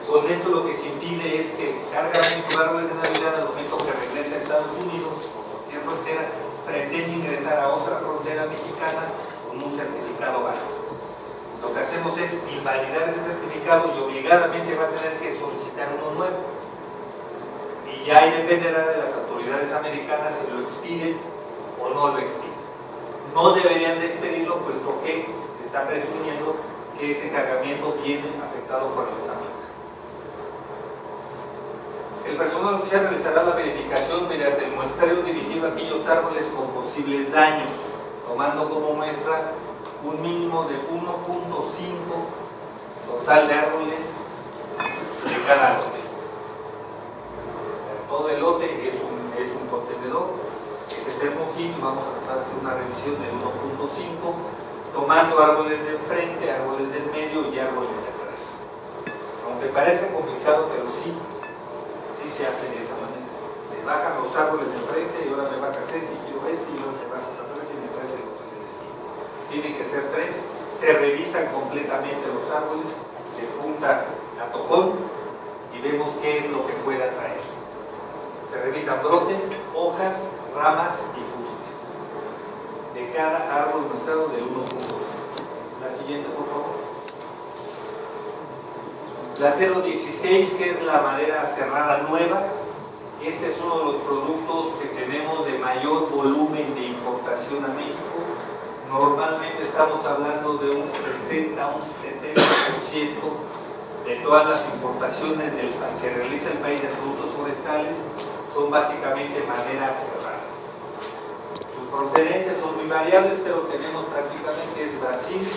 Con esto lo que se impide es que cargan sus árboles de Navidad al momento que regresa a Estados Unidos o cualquier frontera, pretende ingresar a otra frontera mexicana con un certificado válido. Lo que hacemos es invalidar ese certificado y obligadamente va a tener que solicitar uno nuevo. Y ya ahí dependerá de las autoridades americanas si lo expiden o no lo expiden. No deberían de expedirlo, puesto que se está presumiendo que ese cargamento viene afectado por el contaminante. El personal oficial realizará la verificación mediante el muestreo dirigido a aquellos árboles con posibles daños, tomando como muestra un mínimo de 1.5 total de árboles de cada lote. O sea, todo el lote es un contenedor. Ese Thermokit, vamos a tratar de hacer una revisión del 1.5, tomando árboles de enfrente, árboles del medio y árboles de atrás. Aunque parezca complicado, pero sí se hace de esa manera. Se bajan los árboles de enfrente y ahora me bajas este y quiero este y ahora te vas hasta atrás y me traes el otro del esquina. Tienen que ser 3, se revisan completamente los árboles de punta a tocón y vemos qué es lo que pueda traer. Se revisan brotes, hojas, ramas y fustes de cada árbol mostrado del 1.5. La siguiente, por favor. La 016, que es la madera cerrada nueva. Este es uno de los productos que tenemos de mayor volumen de importación a México. Normalmente estamos hablando de un 60 a un 70% de todas las importaciones que realiza el país de productos forestales son básicamente madera cerrada. Sus procedencias son muy variables, pero tenemos prácticamente es Brasil,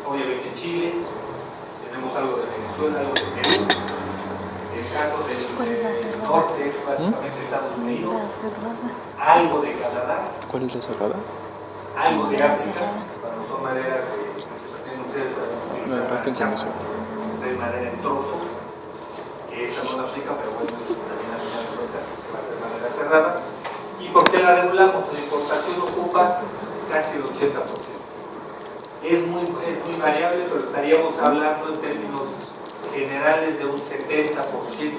obviamente Chile, tenemos algo de Venezuela, algo de Perú. El caso del norte es básicamente Estados Unidos, algo de Canadá. ¿Cuál es la cerrada? Algo de África, cuando son maderas que tienen ustedes Me agarraste en comisión. de madera en trozo, que esta no la aplica, pero bueno, es también al final de cuentas que va a ser madera cerrada. ¿Y por qué la regulamos? La importación ocupa casi el 80%. Es muy variable, pero estaríamos hablando en términos generales de un 70%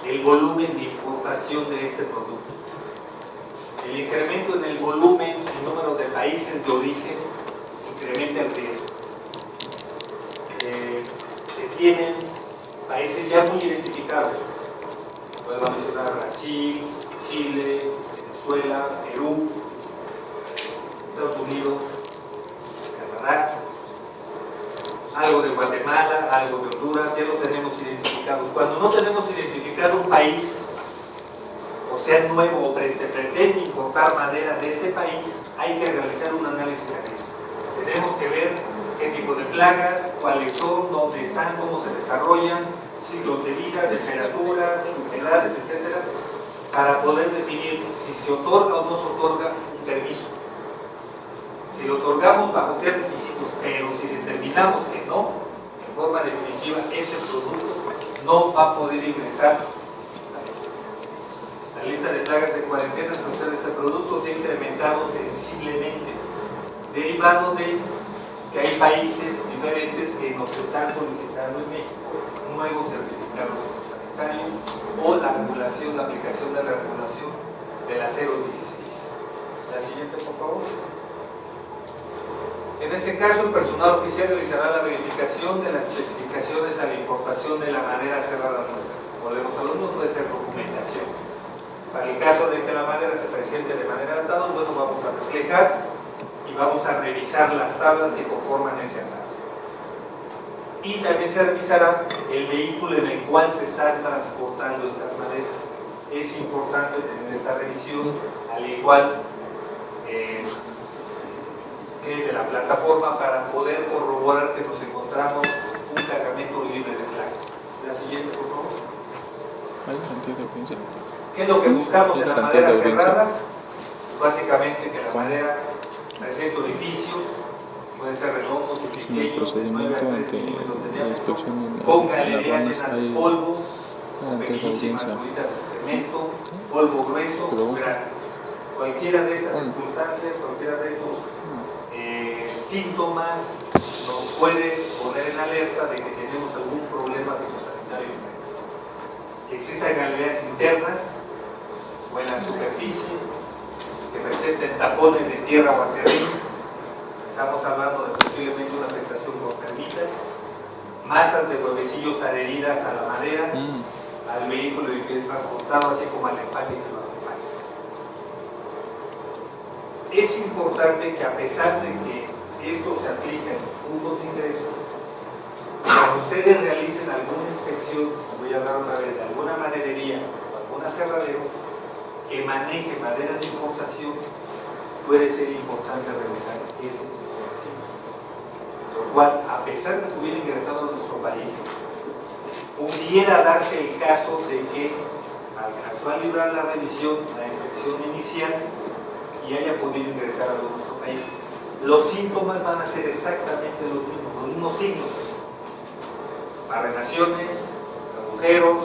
del volumen de importación de este producto. El incremento en el volumen y número de países de origen incrementa el riesgo. Se tienen países ya muy identificados. Podemos mencionar Brasil, Chile, Venezuela, Perú, Estados Unidos, Canadá. algo de Guatemala, algo de Honduras, ya los tenemos identificados. Cuando no tenemos identificado un país, o sea nuevo, o se pretende importar madera de ese país, hay que realizar un análisis agrícola. Tenemos que ver qué tipo de plagas, cuáles son, dónde están, cómo se desarrollan, ciclos de vida, temperaturas, humedades, etcétera, para poder definir si se otorga o no se otorga un permiso. Si lo otorgamos bajo qué requisitos, pero si determinamos que no, en forma definitiva, ese producto no va a poder ingresar. La lista de plagas de cuarentena asociadas a ese producto se ha incrementado sensiblemente, derivado de que hay países diferentes que nos están solicitando en México nuevos certificados sanitarios o la regulación, la aplicación de la regulación de la 016. La siguiente, por favor. En este caso, el personal oficial realizará la verificación de las especificaciones a la importación de la madera cerrada nueva. Volvemos a lo mismo, puede ser documentación. Para el caso de que la madera se presente de manera atada, bueno, vamos a reflejar y vamos a revisar las tablas que conforman ese atado. Y también se revisará el vehículo en el cual se están transportando estas maderas. Es importante tener esta revisión, al igual que de la plataforma, para poder corroborar que nos encontramos un cargamento libre de plagas. La siguiente, por favor. ¿Hay garantía de audiencia? ¿Qué es lo que buscamos en la madera cerrada? Básicamente que la madera presente orificios, pueden ser redondos y pequeños, en el procedimiento ante la inspección ponga en aduanas hay polvo, garantía de audiencia. excremento, polvo grueso, gránulos. Cualquiera de estas circunstancias, cualquiera de estos síntomas nos puede poner en alerta de que tenemos algún problema fitosanitario. Que existan galerías internas o en la superficie que presenten tapones de tierra o acerrín. Estamos hablando de posiblemente una afectación por termitas, masas de huevecillos adheridas a la madera, al vehículo en que es transportado, así como al empaque que lo acompaña. Es importante que, a pesar de que esto se aplica en los puntos de ingreso, cuando ustedes realicen alguna inspección, voy a hablar otra vez de alguna maderería o algún aserradero que maneje madera de importación, puede ser importante revisar este tipo de información. Lo cual, a pesar de que hubiera ingresado a nuestro país, pudiera darse el caso de que alcanzó a librar la revisión, la inspección inicial, y haya podido ingresar a nuestro país. Los síntomas van a ser exactamente los mismos signos: barrenaciones, agujeros,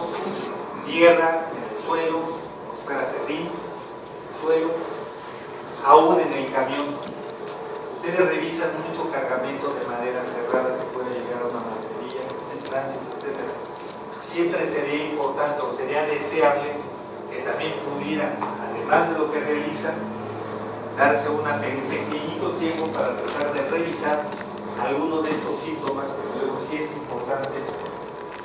tierra en el suelo, atmósfera serrín, suelo, aún en el camión. Ustedes revisan mucho cargamento de madera cerrada que puede llegar a una maderería en tránsito, etc. Siempre sería importante o sería deseable que también pudieran, además de lo que realizan, darse un pequeñito tiempo para tratar de revisar algunos de estos síntomas, pero luego sí es importante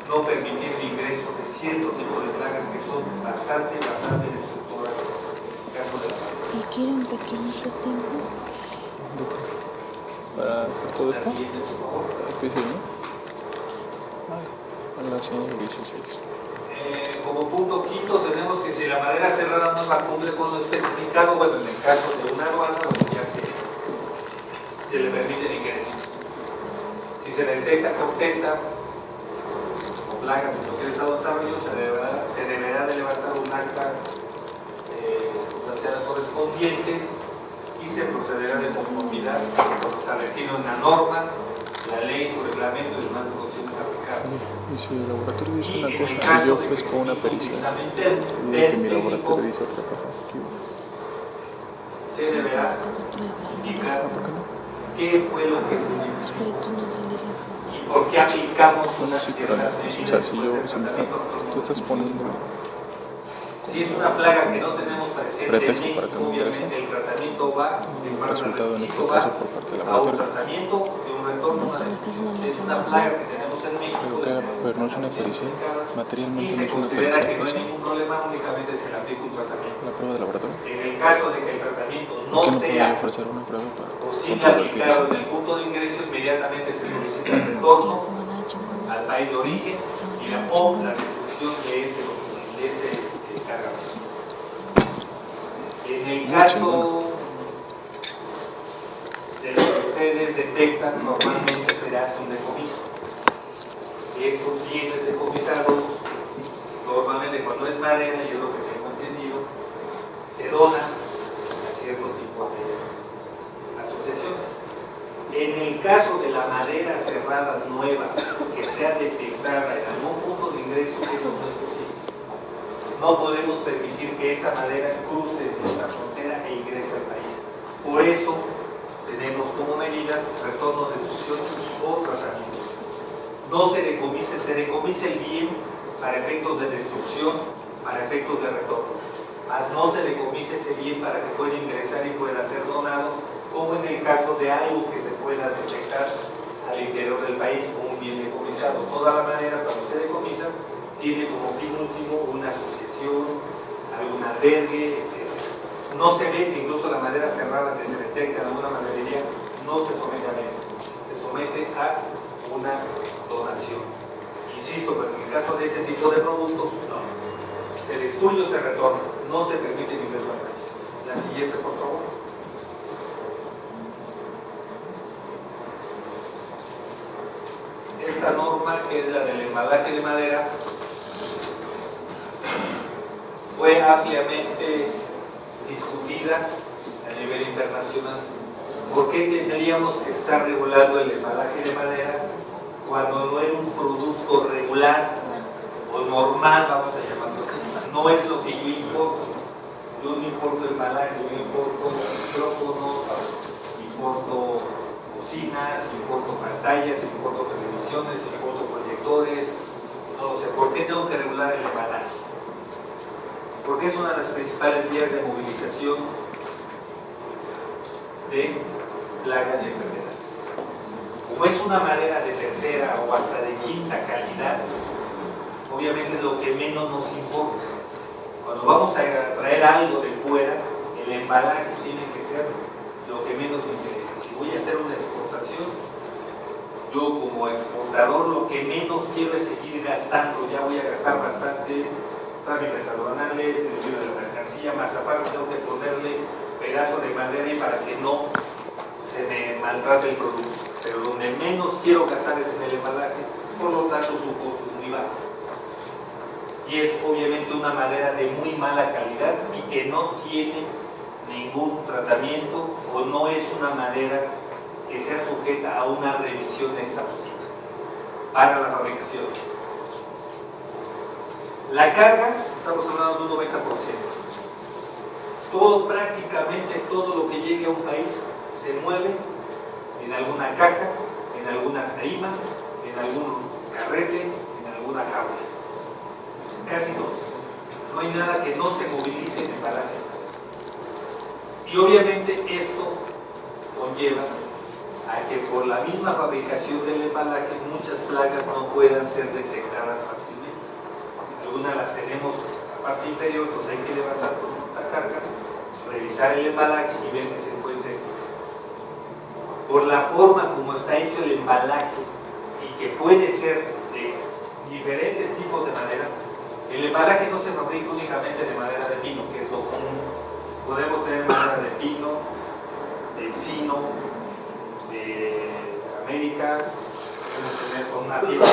no permitir el ingreso de cierto tipo de plagas que son bastante destructoras en el caso de la madera. ¿Y quiere un pequeñito tiempo? ¿Para hacer todo esto? La siguiente, por favor. Difícil, ¿no? Ay, a la señora 16. Como punto quinto, tenemos que si la madera cerrada no va a cumplir con lo especificado, bueno, en el caso de una aduana, bueno, ya se le permite el ingreso. Si se detecta corteza o plagas en cualquier estado de desarrollo, se deberá de levantar un acta correspondiente y se procederá de conformidad con lo establecido en la norma, la ley, su reglamento y demás disposiciones aplicables. Y si el laboratorio dice una cosa y yo ofrezco una pericia, y que mi laboratorio dice otra cosa, se deberá indicar qué fue lo que se y por qué aplicamos unas ciertas medidas. O sea, si tú estás poniendo si es una plaga que no tenemos presente pretexto en para que México, me ingrese, obviamente el tratamiento va el resultado en este caso por parte del a un laboratorio. tratamiento de un retorno a la definición. Si es una plaga que tenemos en en México. Pero no es una pericial, materialmente y no se es una considera pericial. que no hay ningún problema, únicamente se le aplica un tratamiento. La prueba de laboratorio. En el caso de que el tratamiento no ¿Por qué no podría sea ofrecer una prueba para posible controvertir aplicarlo eso? en el punto de ingreso, inmediatamente se solicita el retorno al país de origen y la destrucción de ese cargamento. En el caso de lo que ustedes detectan, normalmente se le hace un decomiso. Esos bienes decomisados, normalmente cuando es madera, y es lo que tengo entendido, se donan a cierto tipo de asociaciones. En el caso de la madera cerrada nueva que sea detectada en algún punto de ingreso, eso no es posible. No podemos permitir que esa madera cruce nuestra frontera e ingrese al país. Por eso tenemos como medidas retornos, destrucción o tratamiento. No se decomisa el bien para efectos de destrucción, para efectos de retorno. Mas no se decomisa ese bien para que pueda ingresar y pueda ser donado, como en el caso de algo que se pueda detectar al interior del país como un bien decomisado. Toda la madera, cuando se decomisa, tiene como fin último una asociación, algún albergue, etc. No se ve que incluso la madera cerrada que se detecta en alguna maderería no se somete a venta, se somete a una donación. Insisto, pero en el caso de ese tipo de productos, no. Se destruye o se retorna, no se permite el ingreso al país. La siguiente, por favor. Esta norma, que es la del embalaje de madera, fue ampliamente discutida a nivel internacional. ¿Por qué tendríamos que estar regulando el embalaje de madera cuando no es un producto regular o normal, vamos a llamarlo así? No es lo que yo importo. Yo no importo embalaje, yo importo micrófonos, importo bocinas, importo pantallas, importo televisiones, importo proyectores, no lo sé. ¿Por qué tengo que regular el embalaje? Porque es una de las principales vías de movilización de plagas y enfermedades. Como es una madera de tercera o hasta de quinta calidad, obviamente es lo que menos nos importa. Cuando vamos a traer algo de fuera, el embalaje tiene que ser lo que menos me interesa. Si voy a hacer una exportación, yo como exportador lo que menos quiero es seguir gastando. Ya voy a gastar bastante trámites aduanales, el envío de la mercancía, más aparte tengo que ponerle pedazo de madera y para que no se me maltrate el producto. Pero donde menos quiero gastar es en el embalaje, por lo tanto su costo es muy bajo. Y es obviamente una madera de muy mala calidad y que no tiene ningún tratamiento o no es una madera que sea sujeta a una revisión exhaustiva para la fabricación. La carga, estamos hablando de un 90%. Prácticamente todo lo que llegue a un país se mueve en alguna caja, en alguna tarima, en algún carrete, en alguna jaula. Casi todo. No hay nada que no se movilice en embalaje. Y obviamente esto conlleva a que por la misma fabricación del embalaje muchas plagas no puedan ser detectadas fácilmente. Algunas las tenemos en la parte inferior, pues hay que levantar con montacargas, revisar el embalaje y ver que se encuentre. Por la forma como está hecho el embalaje y que puede ser de diferentes tipos de madera, el embalaje no se fabrica únicamente de madera de pino, que es lo común. Podemos tener madera de pino, de encino, de América, podemos tener con una pieza de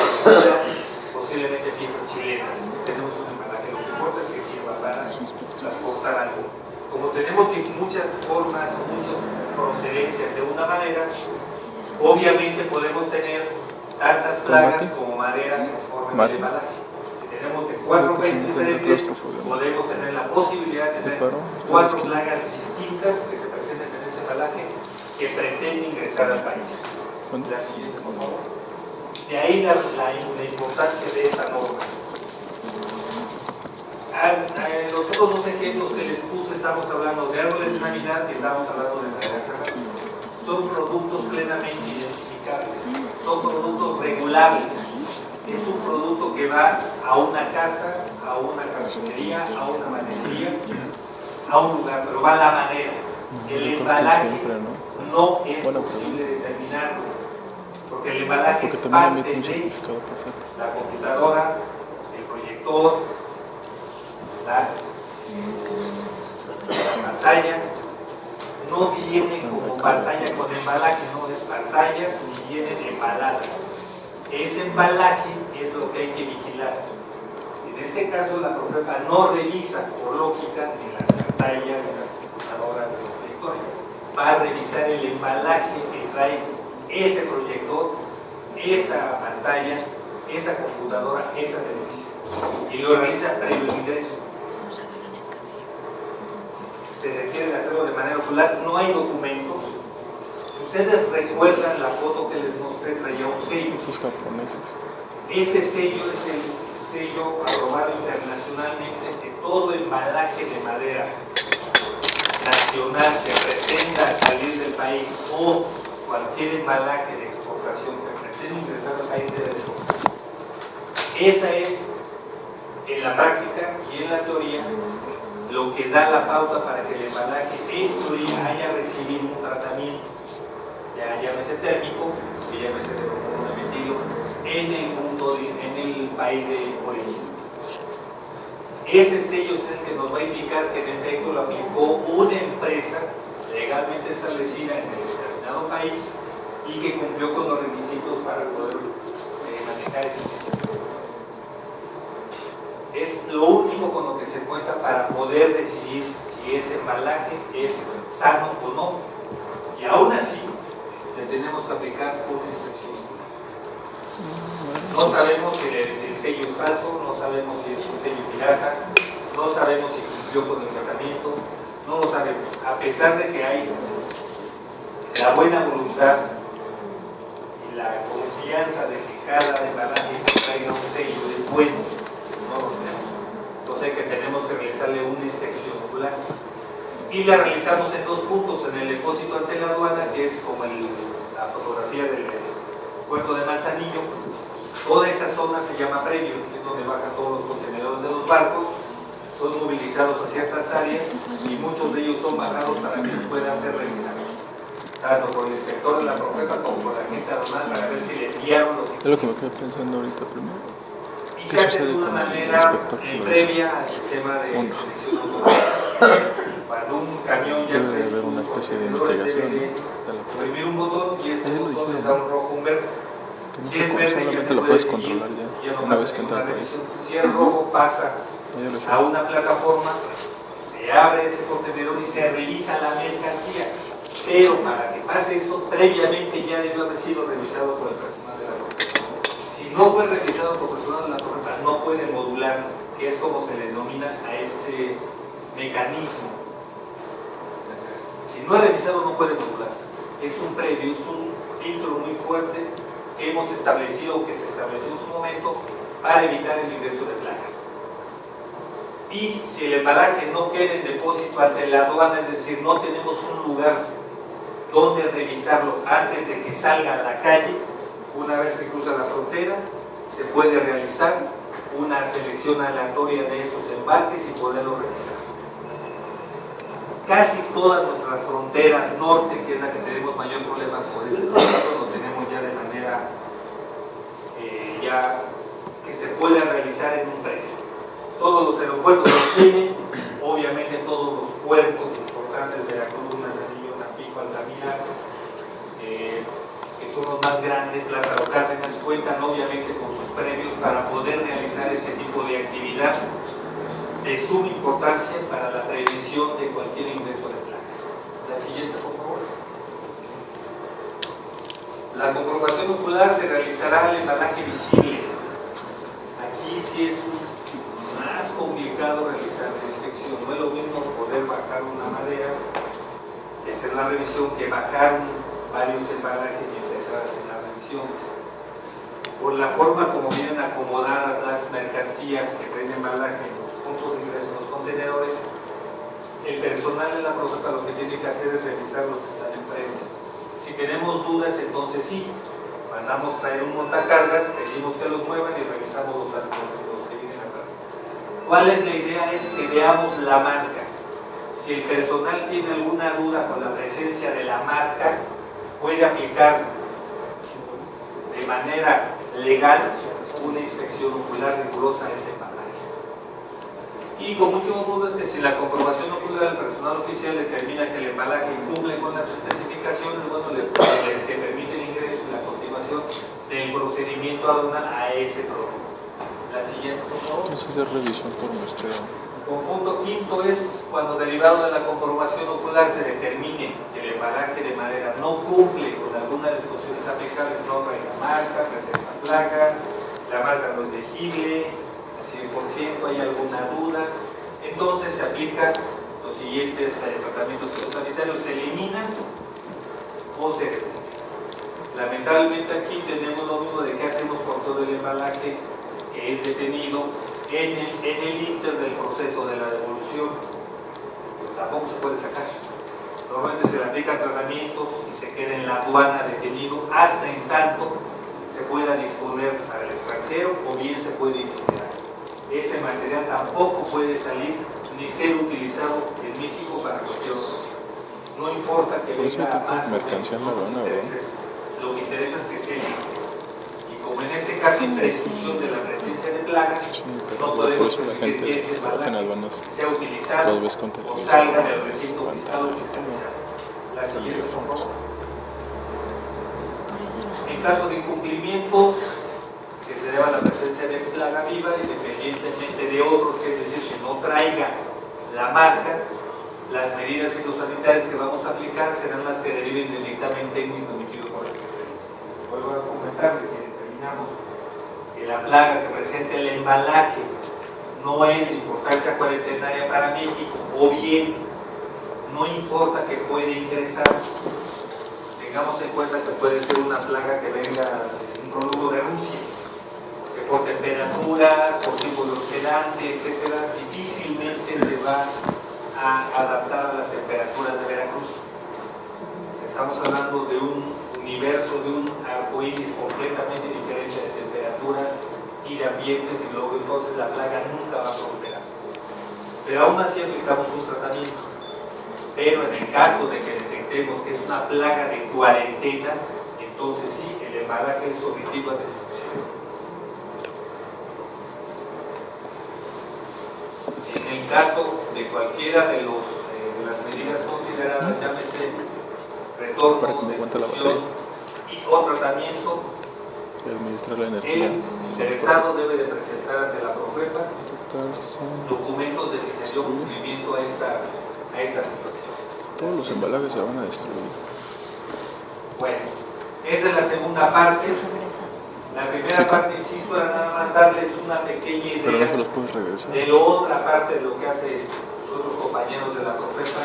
posiblemente piezas chilenas. Tenemos un embalaje, lo que importa es que sirva para transportar algo. Como tenemos muchas formas o muchas procedencias de una madera, obviamente podemos tener tantas plagas como madera conforme al embalaje. Si tenemos de 4 países diferentes, podemos tener la posibilidad de tener 4 plagas distintas que se presenten en ese embalaje que pretenden ingresar al país. La siguiente, por favor. De ahí la importancia de esta norma. Los otros dos ejemplos que les puse, estamos hablando de árboles de Navidad y estamos hablando de madera cerrada. Son productos plenamente identificables, son productos regulables. que va a una casa, a una carpintería, a una maderería, a un lugar, pero va la madera. El embalaje no es posible determinarlo, porque el embalaje es parte de la computadora, el proyector, la pantalla. No viene como pantalla con embalaje, no es pantallas ni vienen embaladas. Ese embalaje es lo que hay que vigilar. En este caso la Profepa no revisa por lógica ni las pantallas, ni las computadoras, ni los proyectores. Va a revisar el embalaje que trae ese proyector, esa pantalla, esa computadora, esa televisión. Y lo realiza previo al ingreso. Se requiere hacerlo de manera ocular, no hay documentos. Si ustedes recuerdan la foto que les mostré, traía un sello. Esos japoneses. Ese sello es el sello aprobado internacionalmente que todo embalaje de madera nacional que pretenda salir del país o cualquier embalaje de exportación que pretenda ingresar al país debe de costar. Esa es en la práctica y en la teoría lo que da la pauta para que el embalaje en teoría haya recibido un tratamiento, ya llámese térmico, ya llámese de bromuro de metilo, en el país de origen. Ese sello es el que nos va a indicar que en efecto lo aplicó una empresa legalmente establecida en el determinado país y que cumplió con los requisitos para poder manejar ese sello. Es lo único con lo que se cuenta para poder decidir si ese embalaje es sano o no. Y aún así, le tenemos que aplicar una inspección. No sabemos si el sello es falso, no sabemos si es un sello pirata, no sabemos si cumplió con el tratamiento, no lo sabemos. A pesar de que hay la buena voluntad y la confianza de que cada embalaje que traiga un sello es bueno, no lo tenemos. Entonces que tenemos que realizarle una inspección ocular. Y la realizamos en dos puntos, en el depósito ante la aduana, que es como la fotografía del puerto de Manzanillo. Toda esa zona se llama previo, que es donde bajan todos los contenedores de los barcos, son movilizados a ciertas áreas y muchos de ellos son bajados para que los puedan ser revisados, tanto por el inspector de la Profepa como por la agencia aduanal, para ver si le enviaron lo que... Es lo que me quedé pensando ahorita primero. Y se hace de una manera previa al sistema de selección automática. Cuando un camión ya debe de haber una especie de investigación debe imprimir un botón y ese botón le da un rojo, un verde. Que no Si es verde, solamente lo puedes controlar ya no una vez que entra al país. Si el rojo pasa a una plataforma, se abre ese contenedor y se revisa la mercancía. Pero para que pase eso, previamente ya debe haber sido revisado por el personal de la Profepa. Si no fue revisado por el personal de la Profepa, no puede modular, que es como se le denomina a este mecanismo. Si no es revisado, no puede modular. Es un previo, es un filtro muy fuerte que hemos establecido, que se estableció en su momento para evitar el ingreso de plagas. Y si el embalaje no queda en depósito ante la aduana, es decir, no tenemos un lugar donde revisarlo antes de que salga a la calle, una vez que cruza la frontera, se puede realizar una selección aleatoria de esos embarques y poderlo revisar. Casi toda nuestra frontera norte, que es la que tenemos mayor problema por ese sector, lo tenemos ya de manera ya que se puede realizar en un previo. Todos los aeropuertos los tienen, obviamente todos los puertos importantes de Veracruz, Manzanillo, Tampico, Altamira, que son los más grandes, las Cárdenas, cuentan obviamente con sus previos para poder realizar este tipo de actividad de suma importancia para la prevención de cualquier ingreso de plagas. La siguiente, por favor. La comprobación ocular se realizará al embalaje visible. Aquí sí es más complicado realizar la inspección. No es lo mismo poder bajar una madera y hacer la revisión que bajar varios embalajes y empezar a hacer las revisiones. Por la forma como vienen acomodadas las mercancías que traen embalaje en los puntos de ingreso en los contenedores, el personal de la Profepa lo que tiene que hacer es revisar los que están enfrente. Si tenemos dudas, entonces sí, Mandamos traer un montacargas, pedimos que los muevan y revisamos los que vienen atrás. ¿Cuál es la idea? Es que veamos la marca. Si el personal tiene alguna duda con la presencia de la marca, puede aplicar de manera legal una inspección ocular rigurosa a ese embalaje. Y como último punto es que si la comprobación ocular del personal oficial determina que el embalaje cumple con las especificaciones, bueno, se permite el ingreso y la continuación del procedimiento aduanal a ese producto. La siguiente, por favor. Entonces es revisión por muestreo. Con punto quinto es cuando derivado de la comprobación ocular se determine que el embalaje de madera no cumple con alguna de las condiciones aplicables, no trae la marca, presenta placa, la marca no es legible, al 100%, hay alguna duda, entonces se aplican los siguientes tratamientos fitosanitarios, se eliminan o se remueven. Lamentablemente aquí tenemos lo mismo de qué hacemos con todo el embalaje que es detenido en el inter del proceso de la devolución. Tampoco se puede sacar. Normalmente se le aplican tratamientos y se queda en la aduana detenido hasta en tanto se pueda disponer para el extranjero o bien se puede incinerar. Ese material tampoco puede salir ni ser utilizado en México para cualquier otro fin. No importa que venga más mercancía en la aduana, lo que interesa es que esté limpio. Y como en este caso hay presunción de la presencia de plagas, sí, no podemos permitir que ese embalaje sea utilizado o salga del recinto fiscal o fiscalizado. La siguiente, por favor. En caso de incumplimientos que se deba a la presencia de plaga viva, independientemente de otros, que es decir, que no traiga la marca, las medidas fitosanitarias que vamos a aplicar serán las que deriven del dictamen técnico emitido por la Secretaría. Vuelvo a comentar que si determinamos que la plaga que presenta el embalaje no es de importancia cuarentenaria para México, o bien no importa que puede ingresar, tengamos en cuenta que puede ser una plaga que venga de un producto de Rusia, que por temperaturas, por tipo de hospedante, etcétera, difícilmente se va a adaptar a las temperaturas de Veracruz. Estamos hablando de un universo, de un arcoíris completamente diferente de temperaturas y de ambientes, y luego entonces la plaga nunca va a prosperar. Pero aún así aplicamos un tratamiento. Pero en el caso de que detectemos que es una plaga de cuarentena, entonces sí, el embalaje es sometido a destrucción. En el caso de cualquiera de las medidas consideradas, llámese retorno, destrucción y o tratamiento, administrar la energía. el interesado debe de presentar ante la Profepa documentos de que se dio cumplimiento a esta situación. Todos los embalajes se van a destruir. Bueno, esa es la segunda parte. La primera parte, insisto, era nada más darles una pequeña idea. Pero no se los puedes regresar. De la otra parte de lo que hacen sus otros compañeros de la Profepa,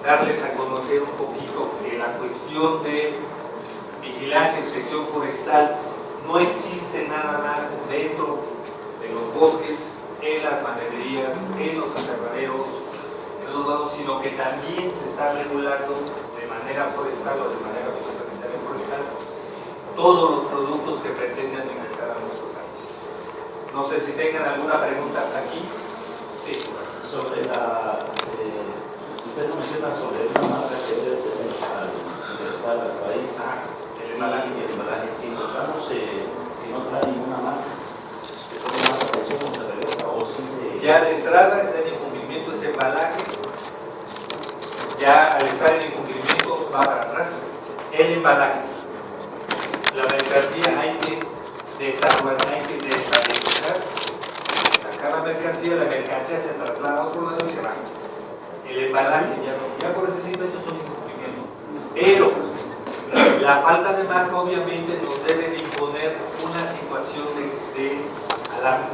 darles a conocer un poquito que la cuestión de vigilancia e inspección forestal no existe nada más dentro de los bosques, en las madererías, en los aserraderos, en los lados, sino que también se está regulando de manera forestal o de manera fitosanitaria forestal todos los productos que pretendan ingresar a nuestro país. No sé si tengan alguna pregunta hasta aquí. Sí. Sobre usted menciona sobre una marca que debe tener al ingresar al país. El embalaje, si encontramos que no trae ninguna marca, ¿se pone más atención o se regresa? O si se... Ya de entrada está en incumplimiento ese embalaje, ya al estar en incumplimiento va para atrás. El embalaje, la mercancía hay que desarmar, hay que desestabilizar, sacar la mercancía se traslada a otro lado y se va. El embalaje ya no, ya por ese simple hecho es un incumplimiento. Pero la falta de marca obviamente nos debe de imponer una situación de alarma.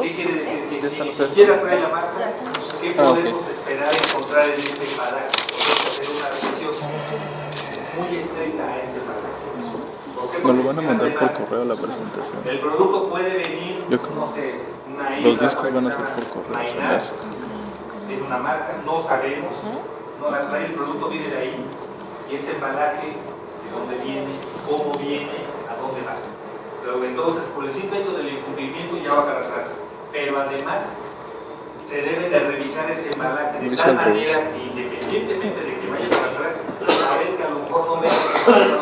¿Qué quiere decir? Que si ni siquiera trae la marca, ¿qué podemos esperar encontrar en este embalaje? Podemos hacer una revisión muy estricta a este embalaje. Nos lo van a mandar por correo a la presentación. El producto puede venir, no sé, una isla, los discos van a ser por correo. Tiene una marca, no sabemos, no la trae, el producto viene de ahí y ese embalaje dónde viene, cómo viene, a dónde va. Luego entonces, por el simple hecho del incumplimiento ya va para atrás. Pero además, se debe de revisar ese embalaje de tal manera que independientemente de que vaya para atrás, saber que a lo mejor no me